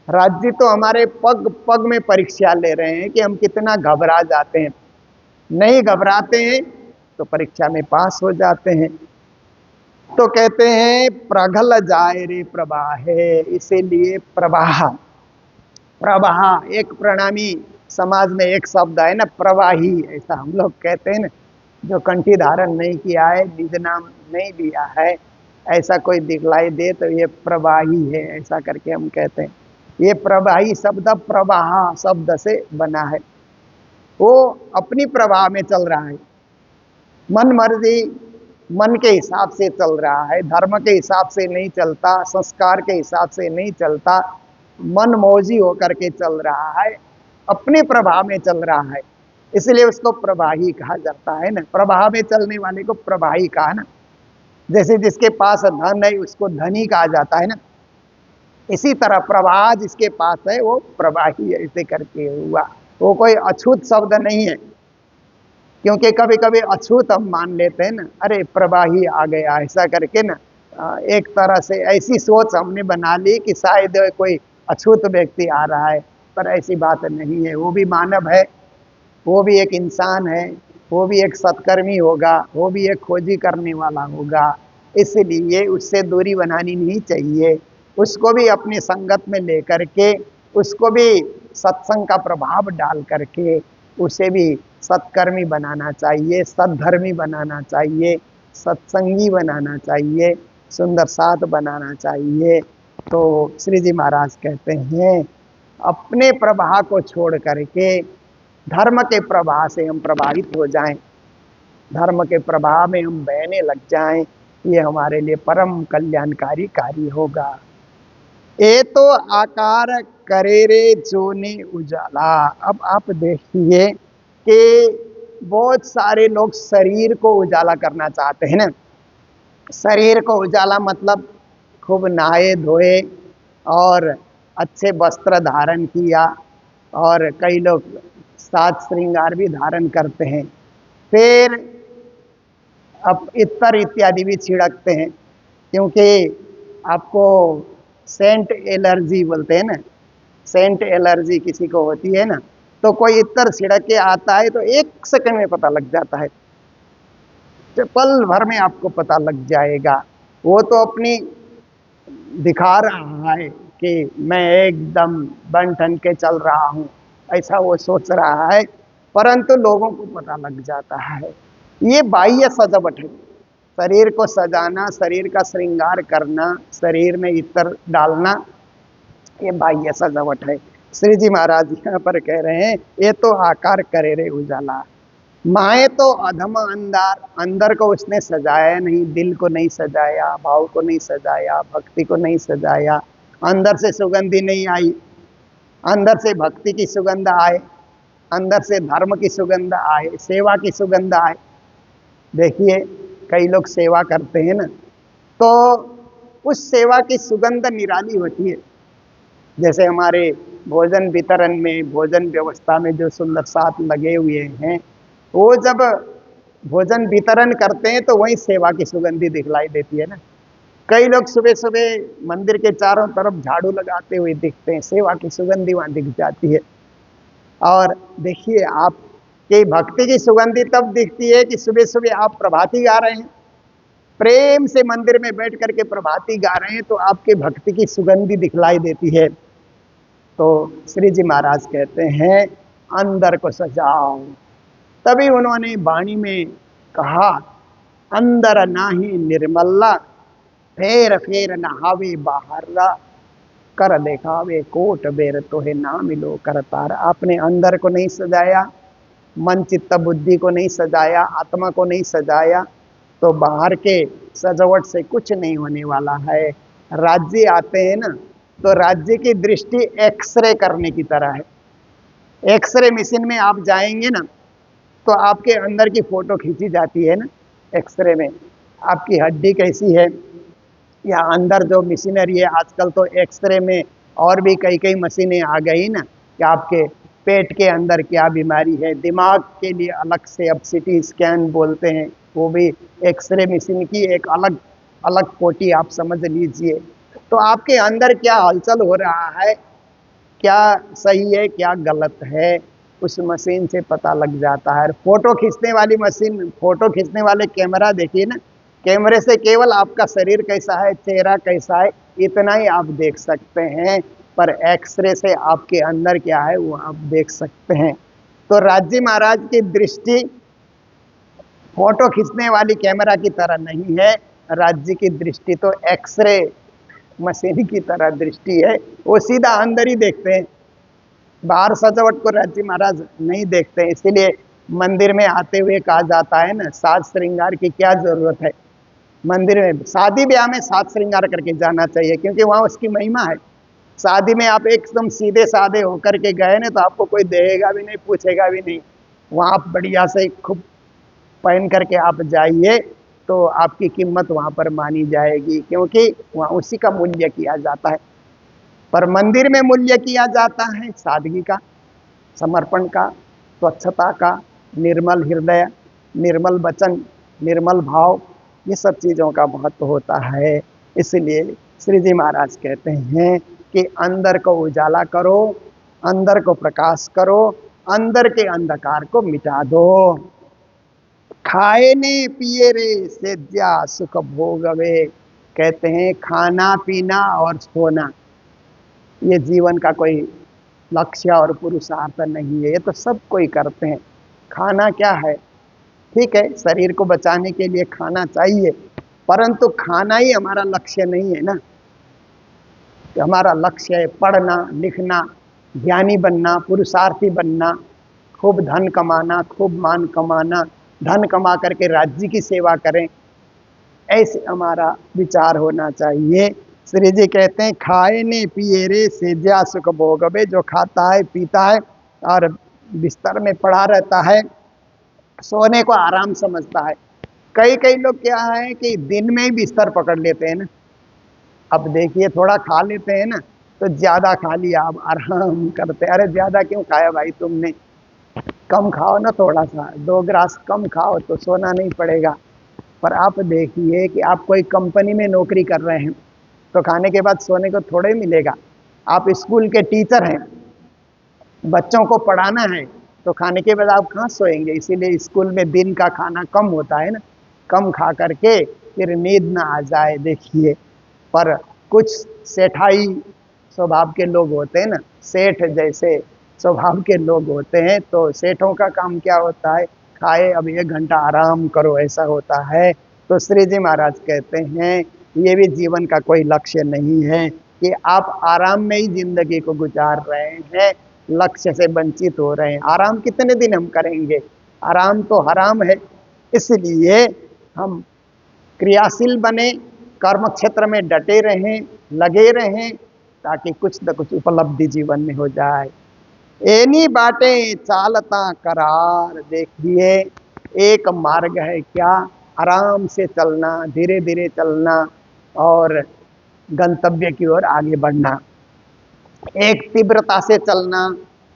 राज्य तो हमारे पग पग में परीक्षा ले रहे हैं कि हम कितना घबरा जाते हैं। नहीं घबराते हैं तो परीक्षा में पास हो जाते हैं। तो कहते हैं प्रगल जाए रे प्रवाहे, इसीलिए प्रवाह, प्रवाह एक प्रणामी समाज में एक शब्द है ना, प्रवाही, ऐसा हम लोग कहते हैं ना। जो कंठी धारण नहीं किया है, निज नाम नहीं लिया है, ऐसा कोई दिखलाई दे तो ये प्रवाही है, ऐसा करके हम कहते हैं। ये प्रवाही शब्द प्रवाह शब्द से बना है। वो अपनी प्रवाह में चल रहा है, मन मर्जी, मन के हिसाब से चल रहा है, धर्म के हिसाब से नहीं चलता, संस्कार के हिसाब से नहीं चलता, मन मौजी होकर के चल रहा है, अपने प्रभाव में चल रहा है, इसलिए उसको प्रवाही कहा जाता है ना। प्रवाह में चलने वाले को प्रवाही कहा ना। जैसे जिसके पास धन है उसको धनी कहा जाता है ना, इसी तरह प्रवाह जिसके पास है वो प्रवाही, ऐसे करके हुआ। वो कोई अछूत शब्द नहीं है, क्योंकि कभी कभी अछूत हम मान लेते हैं ना, अरे प्रवाही आ गया ऐसा करके ना। एक तरह से ऐसी सोच हमने बना ली कि शायद कोई अछूत व्यक्ति आ रहा है, पर ऐसी बात नहीं है। वो भी मानव है, वो भी एक इंसान है, वो भी एक सत्कर्मी होगा, वो भी एक खोजी करने वाला होगा, इसलिए उससे दूरी बनानी नहीं चाहिए। उसको भी अपनी संगत में लेकर के, उसको भी सत्संग का प्रभाव डाल करके उसे भी सत्कर्मी बनाना चाहिए, सद्धर्मी बनाना चाहिए, सत्संगी बनाना चाहिए, सुंदर साथ बनाना चाहिए। तो श्री जी महाराज कहते हैं अपने प्रवाह को छोड़ करके धर्म के प्रवाह से हम प्रभावित हो जाएं, धर्म के प्रभाव में हम बहने लग जाएं, ये हमारे लिए परम कल्याणकारी कार्य होगा। ये तो आकार करे रे जोने उजाला। अब आप देखिए कि बहुत सारे लोग शरीर को उजाला करना चाहते हैं ना। शरीर को उजाला मतलब खूब नहाए धोए और अच्छे वस्त्र धारण किया, और कई लोग साज श्रृंगार भी धारण करते हैं, फिर अब इत्र इत्यादि भी छिड़कते हैं, क्योंकि आपको सेंट एलर्जी बोलते हैं ना, सेंट एलर्जी किसी को होती है ना, तो कोई इत्र छिड़क के आता है तो 1 सेकंड में पता लग जाता है, तो पल भर में आपको पता लग जाएगा। वो तो अपनी दिखा रहा है कि मैं एकदम बन ठन के चल रहा हूँ, ऐसा वो सोच रहा है, परंतु लोगों को पता लग जाता है। ये बाह्य सजावट है, शरीर को सजाना, शरीर का श्रृंगार करना, शरीर में इत्र डालना, ये बाह्य सजावट है। श्री जी महाराज यहाँ पर कह रहे हैं ये तो आकार करे रे उजाला। माए तो अधम अंदर, अंदर को उसने सजाया नहीं, दिल को नहीं सजाया, भाव को नहीं सजाया, भक्ति को नहीं सजाया, अंदर से सुगंधी नहीं आई, अंदर से भक्ति की सुगंध आए, अंदर से धर्म की सुगंध आए, सेवा की सुगंध आए। देखिए कई लोग सेवा करते हैं ना, तो उस सेवा की सुगंध निराली होती है। जैसे हमारे भोजन वितरण में, भोजन व्यवस्था में जो सुंदर साथ लगे हुए हैं, वो जब भोजन वितरण करते हैं तो वही सेवा की सुगंधी दिखलाई देती है ना। कई लोग सुबह सुबह मंदिर के चारों तरफ झाड़ू लगाते हुए दिखते हैं, सेवा की सुगंधी वहां दिख जाती है। और देखिए आपकी भक्ति की सुगंधी तब दिखती है कि सुबह सुबह आप प्रभाती गा रहे हैं, प्रेम से मंदिर में बैठ करके प्रभाती गा रहे हैं, तो आपके भक्ति की सुगंधी दिखलाई देती है। तो श्री जी महाराज कहते हैं अंदर को सजाओ। तभी उन्होंने वाणी में कहा अंदर नाही निर्मला, फेर फेर नहावे बाहर, कर देखावे कोट बेर तोहे ना मिलो कर तारा। आपने अंदर को नहीं सजाया, मन चित्त बुद्धि को नहीं सजाया, आत्मा को नहीं सजाया, तो बाहर के सजावट से कुछ नहीं होने वाला है। राज्य आते हैं ना, तो राज्य की दृष्टि एक्सरे करने की तरह है। एक्सरे मशीन में आप जाएंगे ना, तो आपके अंदर की फोटो खींची जाती है ना एक्सरे में, आपकी हड्डी कैसी है, या अंदर जो मशीनरी है। आजकल तो एक्सरे में और भी कई कई मशीनें आ गई ना, कि आपके पेट के अंदर क्या बीमारी है, दिमाग के लिए अलग से अब सिटी स्कैन बोलते हैं, वो भी एक्सरे मशीन की एक अलग अलग कोटि आप समझ लीजिए। तो आपके अंदर क्या हलचल हो रहा है, क्या सही है क्या गलत है, उस मशीन से पता लग जाता है। फोटो खींचने वाली मशीन, फोटो खींचने वाले कैमरा देखिए ना, कैमरे से केवल आपका शरीर कैसा है, चेहरा कैसा है, इतना ही आप देख सकते हैं, पर एक्सरे से आपके अंदर क्या है वो आप देख सकते हैं। तो राजी महाराज की दृष्टि फोटो खींचने वाली कैमरा की तरह नहीं है, राज्य की दृष्टि तो एक्सरे मशीन की तरह दृष्टि है। वो सीधा अंदर ही देखते हैं, बाहर सजावट को राज्य महाराज नहीं देखते हैं। इसीलिए मंदिर में आते हुए कहा जाता है ना, साज श्रृंगार की क्या जरूरत है। मंदिर में शादी ब्याह में साज श्रृंगार करके जाना चाहिए, क्योंकि वहां उसकी महिमा है। शादी में आप एकदम सीधे साधे होकर के गए ना तो आपको कोई देगा भी नहीं, पूछेगा भी नहीं। वहां आप बढ़िया से खूब पहन करके आप जाइए तो आपकी कीमत वहां पर मानी जाएगी, क्योंकि वहां उसी का मूल्य किया जाता है। पर मंदिर में मूल्य किया जाता है सादगी का, समर्पण का, स्वच्छता का, निर्मल हृदय, निर्मल वचन, निर्मल भाव, ये सब चीज़ों का महत्व होता है। इसलिए श्री जी महाराज कहते हैं कि अंदर को उजाला करो, अंदर को प्रकाश करो, अंदर के अंधकार को मिटा दो। खाए ने पिए रे सेज्या सुख भोगवे, कहते हैं खाना पीना और सोना ये जीवन का कोई लक्ष्य और पुरुषार्थ नहीं है, ये तो सब कोई करते हैं। खाना क्या है, ठीक है, शरीर को बचाने के लिए खाना चाहिए, परंतु खाना ही हमारा लक्ष्य नहीं है ना। हमारा लक्ष्य है पढ़ना लिखना, ज्ञानी बनना, पुरुषार्थी बनना, खूब धन कमाना, खूब मान कमाना, धन कमा करके राज्य की सेवा करें, ऐसे हमारा विचार होना चाहिए। श्री जी कहते हैं खाए ने पिए रे सेज्या सुख भोगवे, जो खाता है पीता है और बिस्तर में पड़ा रहता है, सोने को आराम समझता है। कई कई लोग क्या है कि दिन में ही बिस्तर पकड़ लेते हैं ना। अब देखिए थोड़ा खा लेते हैं ना तो ज्यादा खा लिया, अब आराम करते, अरे ज्यादा क्यों खाया भाई तुमने, कम खाओ ना, थोड़ा सा 2 ग्रास कम खाओ तो सोना नहीं पड़ेगा। पर आप देखिए कि आप कोई कंपनी में नौकरी कर रहे हैं तो खाने के बाद सोने को थोड़े मिलेगा। आप स्कूल के टीचर हैं, बच्चों को पढ़ाना है तो खाने के बाद आप कहाँ सोएंगे। इसीलिए स्कूल में दिन का खाना कम होता है ना, कम खा करके फिर नींद ना आ जाए। देखिए पर कुछ सेठाई स्वभाव के लोग होते हैं ना, सेठ जैसे स्वभाव के लोग होते हैं, तो सेठों का काम क्या होता है, खाए अब 1 घंटा आराम करो, ऐसा होता है। तो श्री जी महाराज कहते हैं ये भी जीवन का कोई लक्ष्य नहीं है कि आप आराम में ही जिंदगी को गुजार रहे हैं, लक्ष्य से वंचित हो रहे हैं। आराम कितने दिन हम करेंगे, आराम तो हराम है। इसलिए हम क्रियाशील बने, कर्म क्षेत्र में डटे रहें, लगे रहें, ताकि कुछ न कुछ उपलब्धि जीवन में हो जाए। एनी बाटे चालता करार, देखिए एक मार्ग है क्या, आराम से चलना, धीरे धीरे चलना और गंतव्य की ओर आगे बढ़ना। एक तीव्रता से चलना,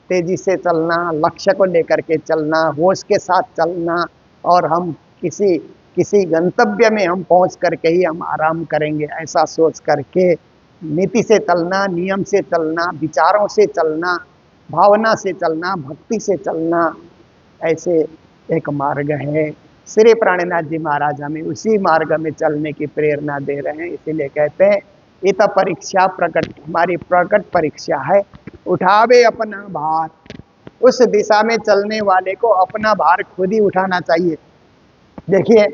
तेजी से चलना, लक्ष्य को लेकर के चलना, होश के साथ चलना, और हम किसी किसी गंतव्य में हम पहुंच करके ही हम आराम करेंगे, ऐसा सोच करके नीति से चलना, नियम से चलना, विचारों से चलना, भावना से चलना, भक्ति से चलना, ऐसे एक मार्ग है। श्री प्राणनाथ जी महाराज हमें उसी मार्ग में चलने की प्रेरणा दे रहे हैं। इसीलिए कहते हैं इत परीक्षा प्रकट, हमारी प्रकट परीक्षा है, उठावे अपना भार। उस दिशा में चलने वाले को अपना भार खुद ही उठाना चाहिए। देखिए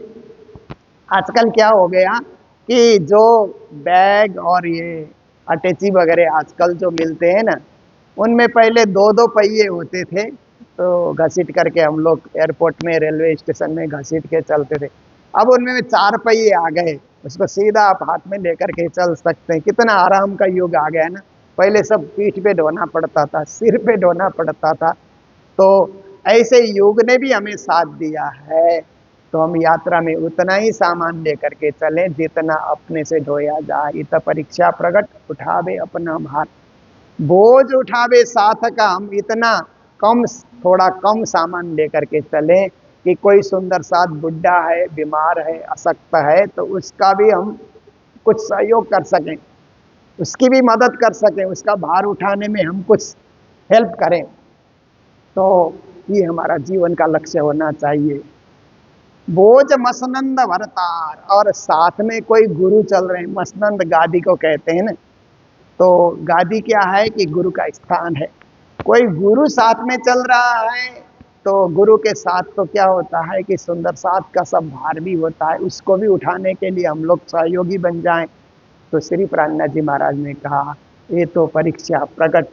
आजकल क्या हो गया कि जो बैग और ये अटैची वगैरह आजकल जो मिलते हैं ना, उनमें पहले 2-2 पहिए होते थे, तो घसीट करके हम लोग एयरपोर्ट में, रेलवे स्टेशन में घसीट के चलते थे। अब उनमें 4 पहिए आ गए, उसको सीधा आप हाथ में लेकर के चल सकते हैं। कितना आराम का युग आ गया ना। पहले सब पीठ पे ढोना पड़ता था, सिर पे ढोना पड़ता था। तो ऐसे युग ने भी हमें साथ दिया है, तो हम यात्रा में उतना ही सामान लेकर के चलें जितना अपने से ढोया जाए। इत परीक्षा प्रकट, उठावे अपना भार। बोझ उठावे साथ का, हम इतना कम, थोड़ा कम सामान लेकर के चलें कि कोई सुंदर साथ बुढ़ा है, बीमार है, अशक्त है, तो उसका भी हम कुछ सहयोग कर सकें, उसकी भी मदद कर सकें, उसका भार उठाने में हम कुछ हेल्प करें। तो ये हमारा जीवन का लक्ष्य होना चाहिए। बोझ मसनंद भरतार, और साथ में कोई गुरु चल रहे हैं, मसनंद गादी को कहते हैं ना। तो गादी क्या है कि गुरु का स्थान है। कोई गुरु साथ में चल रहा है तो गुरु के साथ तो क्या होता है कि सुंदर साथ का सब भार भी होता है, उसको भी उठाने के लिए हम लोग सहयोगी बन जाएं। तो श्री प्राणनाथ जी महाराज ने कहा, ये तो परीक्षा प्रकट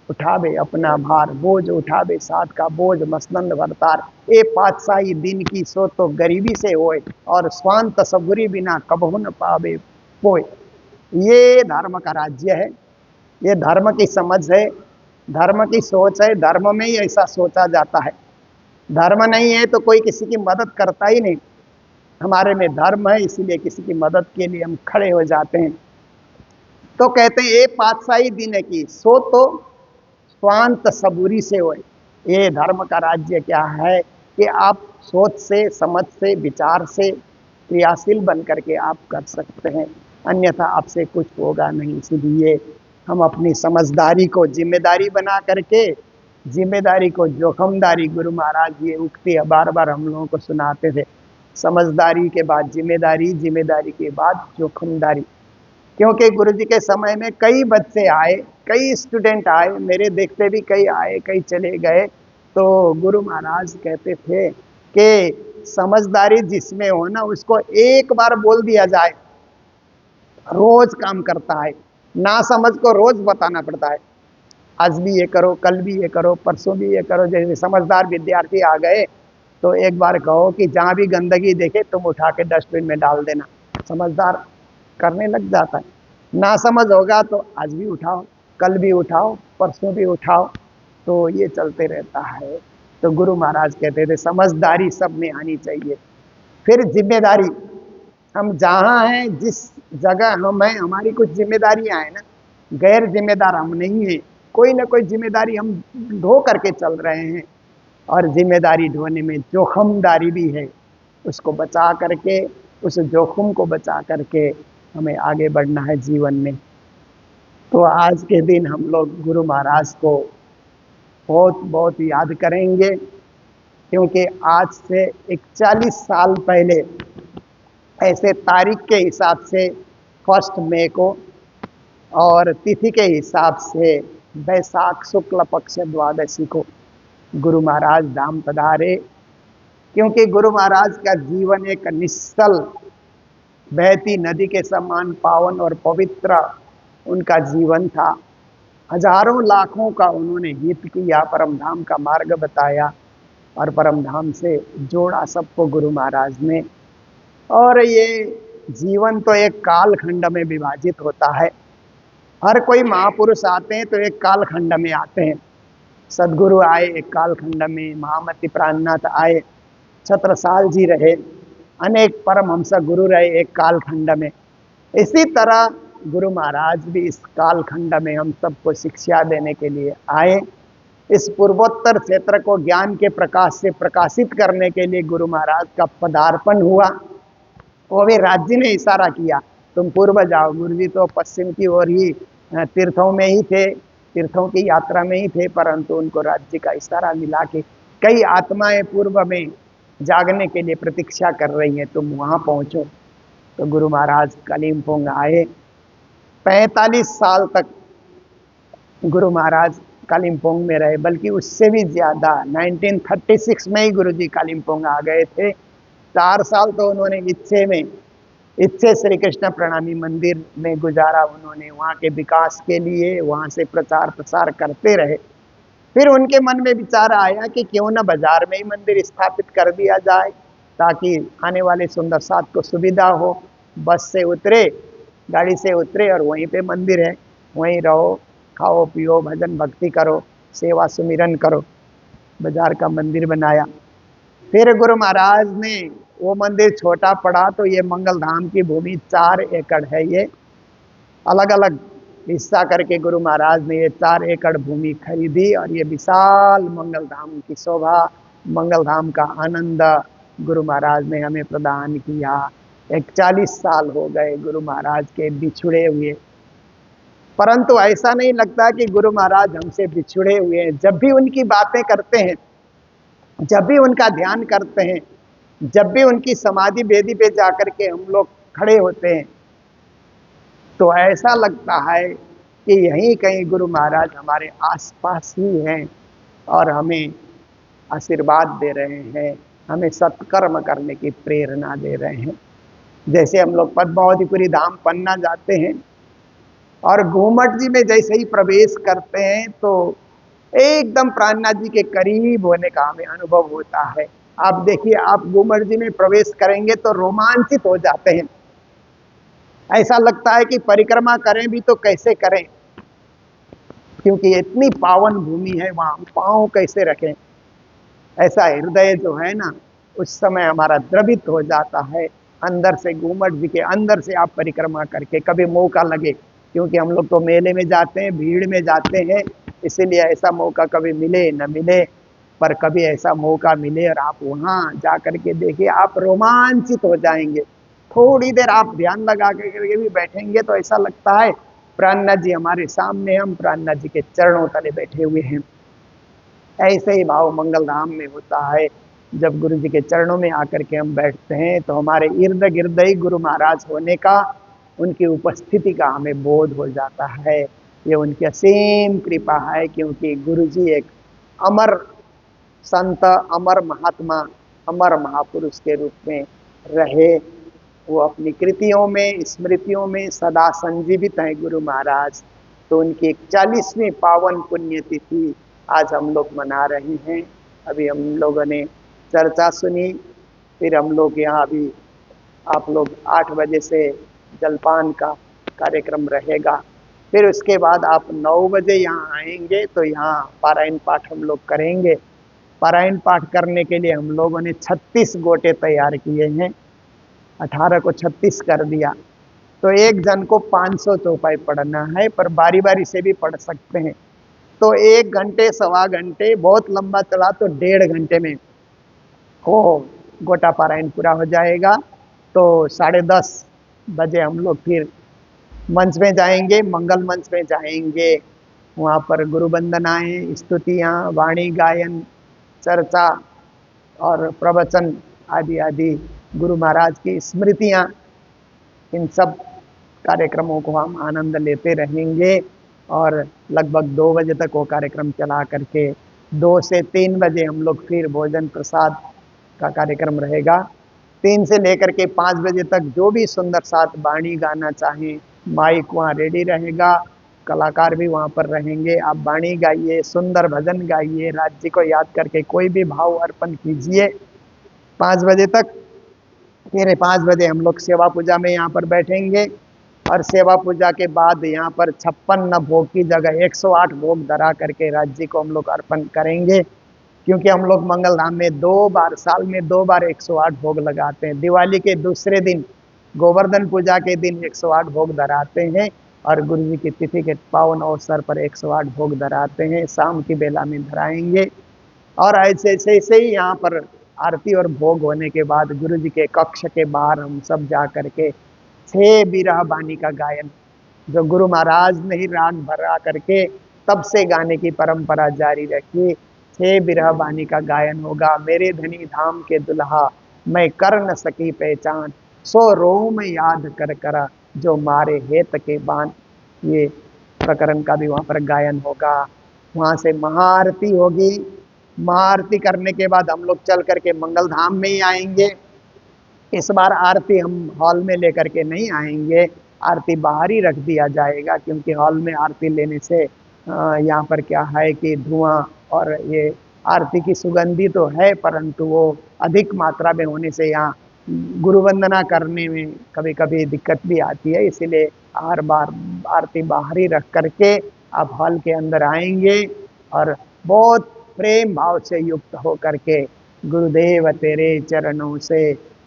उठावे अपना भार, बोझ उठावे साथ का बोझ मसनंद भरतार। ए पातशाही दिन की सो तो गरीबी से होए, और स्वांत तसव्वुरी बिना कबहु न पावे पोए। ये धर्म का राज्य है, ये धर्म की समझ है, धर्म की सोच है। धर्म में ही ऐसा सोचा जाता है। धर्म नहीं है तो कोई किसी की मदद करता ही नहीं। हमारे में धर्म है, इसीलिए किसी की मदद के लिए हम खड़े हो जाते हैं। तो कहते हैं ये पातशाही दिन है कि सो तो स्वांत सबूरी से होए। ये धर्म का राज्य क्या है कि आप सोच से, समझ से, विचार से क्रियाशील बन करके आप कर सकते हैं, अन्यथा आपसे कुछ होगा नहीं। इसलिए हम अपनी समझदारी को जिम्मेदारी बना करके, जिम्मेदारी को जोखमदारी, गुरु महाराज ये उक्ति बार बार हम लोगों को सुनाते थे, समझदारी के बाद जिम्मेदारी, जिम्मेदारी के बाद जोखमदारी। क्योंकि गुरु जी के समय में कई बच्चे आए, कई स्टूडेंट आए, मेरे देखते भी कई आए, कई चले गए। तो गुरु महाराज कहते थे कि समझदारी जिसमें हो ना, उसको एक बार बोल दिया जाए रोज काम करता है, ना समझ को रोज बताना पड़ता है। आज भी ये करो, कल भी ये करो, परसों भी ये करो। जैसे समझदार विद्यार्थी आ गए तो एक बार कहो कि जहाँ भी गंदगी देखे तुम उठा के डस्टबिन में डाल देना, समझदार करने लग जाता है। ना समझ होगा तो आज भी उठाओ, कल भी उठाओ, परसों भी उठाओ, तो ये चलते रहता है। तो गुरु महाराज कहते थे समझदारी सब में आनी चाहिए। फिर जिम्मेदारी, हम जहाँ हैं, जिस जगह हम हैं, हमारी कुछ जिम्मेदारियां हैं ना, गैर जिम्मेदार हम नहीं हैं। कोई ना कोई जिम्मेदारी हम ढो करके चल रहे हैं, और जिम्मेदारी ढोने में जोखमदारी भी है। उसको बचा करके, उस जोखिम को बचा करके हमें आगे बढ़ना है जीवन में। तो आज के दिन हम लोग गुरु महाराज को बहुत बहुत याद करेंगे, क्योंकि आज से 41 साल पहले, ऐसे तारीख के हिसाब से 1 मई को, और तिथि के हिसाब से बैसाख शुक्ल पक्ष द्वादशी को गुरु महाराज धाम पधारे। क्योंकि गुरु महाराज का जीवन एक निश्चल बहती नदी के समान पावन और पवित्र उनका जीवन था। हजारों लाखों का उन्होंने हित किया, परम धाम का मार्ग बताया, और परम धाम से जोड़ा सबको गुरु महाराज ने। और ये जीवन तो एक कालखंड में विभाजित होता है। हर कोई महापुरुष आते हैं तो एक कालखंड में आते हैं। सदगुरु आए एक कालखंड में, महामति प्राणनाथ आए, छत्रसाल जी रहे, अनेक परमहंस गुरु रहे एक कालखंड में। इसी तरह गुरु महाराज भी इस कालखंड में हम सबको शिक्षा देने के लिए आए। इस पूर्वोत्तर क्षेत्र को ज्ञान के प्रकाश से प्रकाशित करने के लिए गुरु महाराज का पदार्पण हुआ। वो भी राज्य ने इशारा किया, तुम पूर्व जाओ। गुरु जी तो पश्चिम की ओर ही तीर्थों में ही थे, तीर्थों की यात्रा में ही थे, परंतु उनको राज्य का इशारा मिला कि कई आत्माएं पूर्व में जागने के लिए प्रतीक्षा कर रही हैं, तुम वहां पहुंचो। तो गुरु महाराज कालिम्पोंग आए। 45 साल तक गुरु महाराज कालिम्पोंग में रहे, बल्कि उससे भी ज्यादा। 1936 में ही गुरु जी कालिम्पोंग आ गए थे। 4 साल तो उन्होंने इच्छे श्री कृष्ण प्रणामी मंदिर में गुजारा। उन्होंने वहाँ के विकास के लिए वहाँ से प्रचार प्रसार करते रहे। फिर उनके मन में विचार आया कि क्यों न बाजार में ही मंदिर स्थापित कर दिया जाए, ताकि आने वाले सुंदर साथ को सुविधा हो। बस से उतरे, गाड़ी से उतरे, और वहीं पे मंदिर है, वहीं रहो, खाओ पियो, भजन भक्ति करो, सेवा सुमिरन करो। बाजार का मंदिर बनाया। फिर गुरु महाराज ने, वो मंदिर छोटा पड़ा तो ये मंगल धाम की भूमि 4 एकड़ है, ये अलग अलग हिस्सा करके गुरु महाराज ने ये 4 एकड़ भूमि खरीदी, और ये विशाल मंगल धाम की शोभा, मंगल धाम का आनंद गुरु महाराज ने हमें प्रदान किया। 41 साल हो गए गुरु महाराज के बिछुड़े हुए। परंतु ऐसा नहीं लगता कि गुरु महाराज हमसे बिछुड़े हुए हैं। जब भी उनकी बातें करते हैं, जब भी उनका ध्यान करते हैं, जब भी उनकी समाधि वेदी पे जाकर के हम लोग खड़े होते हैं, तो ऐसा लगता है कि यहीं कहीं गुरु महाराज हमारे आसपास ही हैं और हमें आशीर्वाद दे रहे हैं, हमें सत्कर्म करने की प्रेरणा दे रहे हैं। जैसे हम लोग पद्मावतीपुरी धाम पन्ना जाते हैं और घूमट जी में जैसे ही प्रवेश करते हैं तो एकदम प्राणनाथ जी के करीब होने का हमें अनुभव होता है। आप देखिए, आप घूमट जी में प्रवेश करेंगे तो रोमांचित हो जाते हैं। ऐसा लगता है कि परिक्रमा करें भी तो कैसे करें, क्योंकि इतनी पावन भूमि है, वहां पांव कैसे रखें। ऐसा हृदय जो है ना, उस समय हमारा द्रवित हो जाता है। अंदर से घूमट जी के अंदर से आप परिक्रमा करके कभी मौका लगे, क्योंकि हम लोग तो मेले में जाते हैं, भीड़ में जाते हैं, इसीलिए ऐसा मौका कभी मिले न मिले, पर कभी ऐसा मौका मिले और आप वहां जा करके देखिए, आप रोमांचित हो जाएंगे। थोड़ी देर आप ध्यान लगा करके भी बैठेंगे तो ऐसा लगता है प्राणनाथ जी हमारे सामने, हम प्राणनाथ जी के चरणों तले बैठे हुए हैं। ऐसे ही भाव मंगल धाम में होता है। जब गुरु जी के चरणों में आकर के हम बैठते हैं तो हमारे इर्द गिर्द ही गुरु महाराज होने का, उनकी उपस्थिति का हमें बोध हो जाता है। ये उनकी असीम कृपा है, क्योंकि गुरु जी एक अमर संत, अमर महात्मा, अमर महापुरुष के रूप में रहे। वो अपनी कृतियों में, स्मृतियों में सदा संजीवित हैं गुरु महाराज। तो उनकी 41वीं पावन पुण्यतिथि आज हम लोग मना रहे हैं। अभी हम लोगों ने चर्चा सुनी, फिर हम लोग यहाँ अभी आप लोग 8 बजे से जलपान का कार्यक्रम रहेगा। फिर उसके बाद आप 9 बजे यहाँ आएंगे तो यहाँ पारायण पाठ हम लोग करेंगे। पारायण पाठ करने के लिए हम लोगों ने 36 गोटे तैयार किए हैं, 18 को 36 कर दिया। तो एक जन को 500 चौपाई पढ़ना है, पर बारी बारी से भी पढ़ सकते हैं। तो 1 घंटे, सवा घंटे, बहुत लंबा चला तो 1.5 घंटे में हो गोटा पारायण पूरा हो जाएगा। तो 10:30 बजे हम लोग फिर मंच में जाएंगे, मंगल मंच में जाएंगे। वहाँ पर गुरु वंदनाएं, स्तुतियाँ, वाणी गायन, चर्चा और प्रवचन आदि आदि, गुरु महाराज की स्मृतियाँ, इन सब कार्यक्रमों को हम आनंद लेते रहेंगे। और लगभग 2 बजे तक वो कार्यक्रम चला करके 2 से 3 बजे हम लोग फिर भोजन प्रसाद का कार्यक्रम रहेगा। 3 से लेकर के 5 बजे तक जो भी सुंदर साथ वाणी गाना चाहें, माइक वहाँ रेडी रहेगा, कलाकार भी वहाँ पर रहेंगे। आप वाणी गाइए, सुंदर भजन गाइए, राज्य को याद करके कोई भी भाव अर्पण कीजिए 5 बजे तक। फिर 5 बजे हम लोग सेवा पूजा में यहाँ पर बैठेंगे और सेवा पूजा के बाद यहाँ पर 56 भोग की जगह 108 भोग धरा करके राज्य को हम लोग अर्पण करेंगे। क्योंकि हम लोग मंगल धाम में 2 बार, साल में 2 बार 108 भोग लगाते हैं। दिवाली के दूसरे दिन, गोवर्धन पूजा के दिन 108 भोग धराते हैं और गुरु जी की तिथि के पावन अवसर पर 108 भोग धराते हैं। शाम की बेला में धराएंगे और ऐसे ही यहाँ पर आरती और भोग होने के बाद गुरु जी के कक्ष के बाहर हम सब जा करके 6 बिरह बानी का गायन, जो गुरु महाराज ने ही राग भरा करके तब से गाने की परंपरा जारी रखी, 6 बिरह बानी का गायन होगा। मेरे धनी धाम के दुल्हा मैं कर न सकी पहचान, सो रोम याद कर करा जो मारे हेत के बान, ये प्रकरण का भी वहाँ पर गायन होगा। वहाँ से महाआरती होगी। महाआरती करने के बाद हम लोग चल करके मंगल धाम में ही आएंगे। इस बार आरती हम हॉल में लेकर के नहीं आएंगे, आरती बाहर ही रख दिया जाएगा, क्योंकि हॉल में आरती लेने से यहाँ पर क्या है कि धुआं और ये आरती की सुगंधी तो है, परंतु वो अधिक मात्रा में होने से यहाँ गुरु वंदना करने में कभी कभी दिक्कत भी आती है। इसीलिए हर बार आरती बाहर ही रख करके आप हॉल के अंदर आएंगे और बहुत प्रेम भाव से युक्त हो करके, गुरुदेव तेरे चरणों से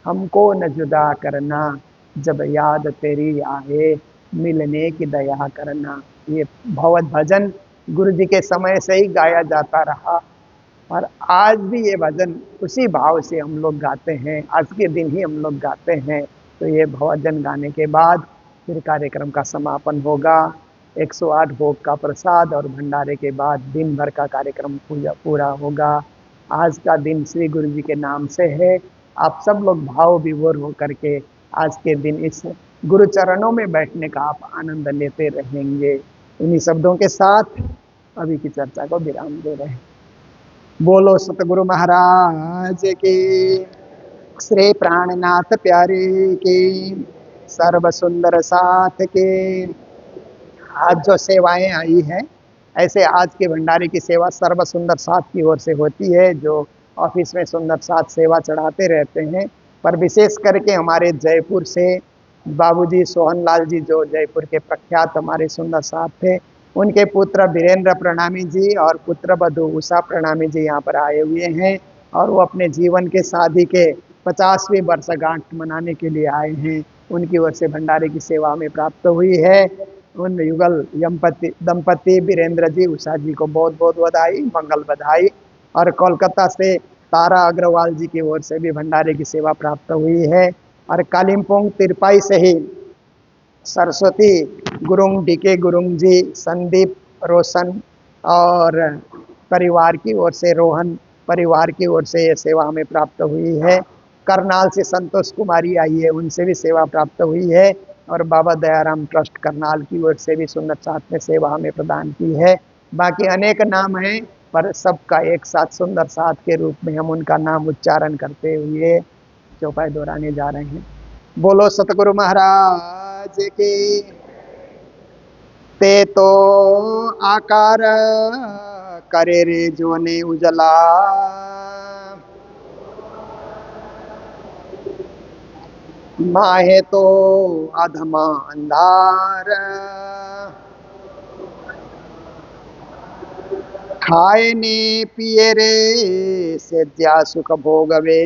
हमको न जुदा करना, जब याद तेरी आए मिलने की दया करना। ये भगवत भजन गुरु जी के समय से ही गाया जाता रहा और आज भी ये भजन उसी भाव से हम लोग गाते हैं, आज के दिन ही हम लोग गाते हैं। तो ये भजन गाने के बाद फिर कार्यक्रम का समापन होगा। 108 भोग का प्रसाद और भंडारे के बाद दिन भर का कार्यक्रम पूरा होगा। आज का दिन श्री गुरु जी के नाम से है। आप सब लोग भाव विभोर होकर के आज के दिन इस गुरु चरणों में बैठने का आप आनंद लेते रहेंगे। इन्हीं शब्दों के साथ अभी की चर्चा को विराम दे रहे हैं। बोलो सतगुरु महाराज की, श्री प्राणनाथ प्यारे की, सर्व सुंदर साथ के। आज जो सेवाएं आई हैं, ऐसे आज के भंडारे की सेवा सर्व सुंदर साथ की ओर से होती है, जो ऑफिस में सुंदर साथ सेवा चढ़ाते रहते हैं। पर विशेष करके हमारे जयपुर से बाबूजी सोहन लाल जी, जो जयपुर के प्रख्यात हमारे सुंदर साथ थे, उनके पुत्र वीरेंद्र प्रणामी जी और पुत्र वधु उषा प्रणामी जी यहाँ पर आए हुए हैं और वो अपने जीवन के शादी के 50वीं वर्षगांठ मनाने के लिए आए हैं। उनकी ओर से भंडारे की सेवा में प्राप्त हुई है। उन युगल दंपति वीरेंद्र जी उषा जी को बहुत बहुत बधाई, मंगल बधाई। और कोलकाता से तारा अग्रवाल जी की ओर से भी भंडारे की सेवा प्राप्त हुई है। और कालिम्पोंग तिरपाई से ही सरस्वती गुरुंग, डीके गुरुंग जी, संदीप, रोशन और परिवार की ओर से, रोहन परिवार की ओर से ये सेवा हमें प्राप्त हुई है। करनाल से संतोष कुमारी आई है, उनसे भी सेवा प्राप्त हुई है। और बाबा दयाराम ट्रस्ट करनाल की ओर से भी सुंदर साथ में सेवा हमें प्रदान की है। बाकी अनेक नाम हैं, पर सबका एक साथ सुंदर साथ के रूप में हम उनका नाम उच्चारण करते हुए चौपाई दोहराने जा रहे हैं। बोलो सतगुरु महाराज की। ते तो आकार करे रे जोने उजला, माहे तो अधमा अंधार, खाए ने पिए रे सेज्या सुख भोगवे,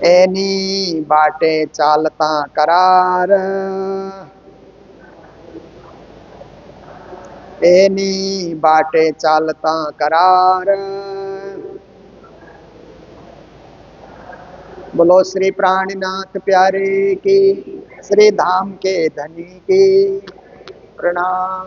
एनी बाटे चालता करार, एनी बाटे चालता करार। बोलो श्री प्राणनाथ प्यारे की, श्री धाम के धनी की। प्रणाम।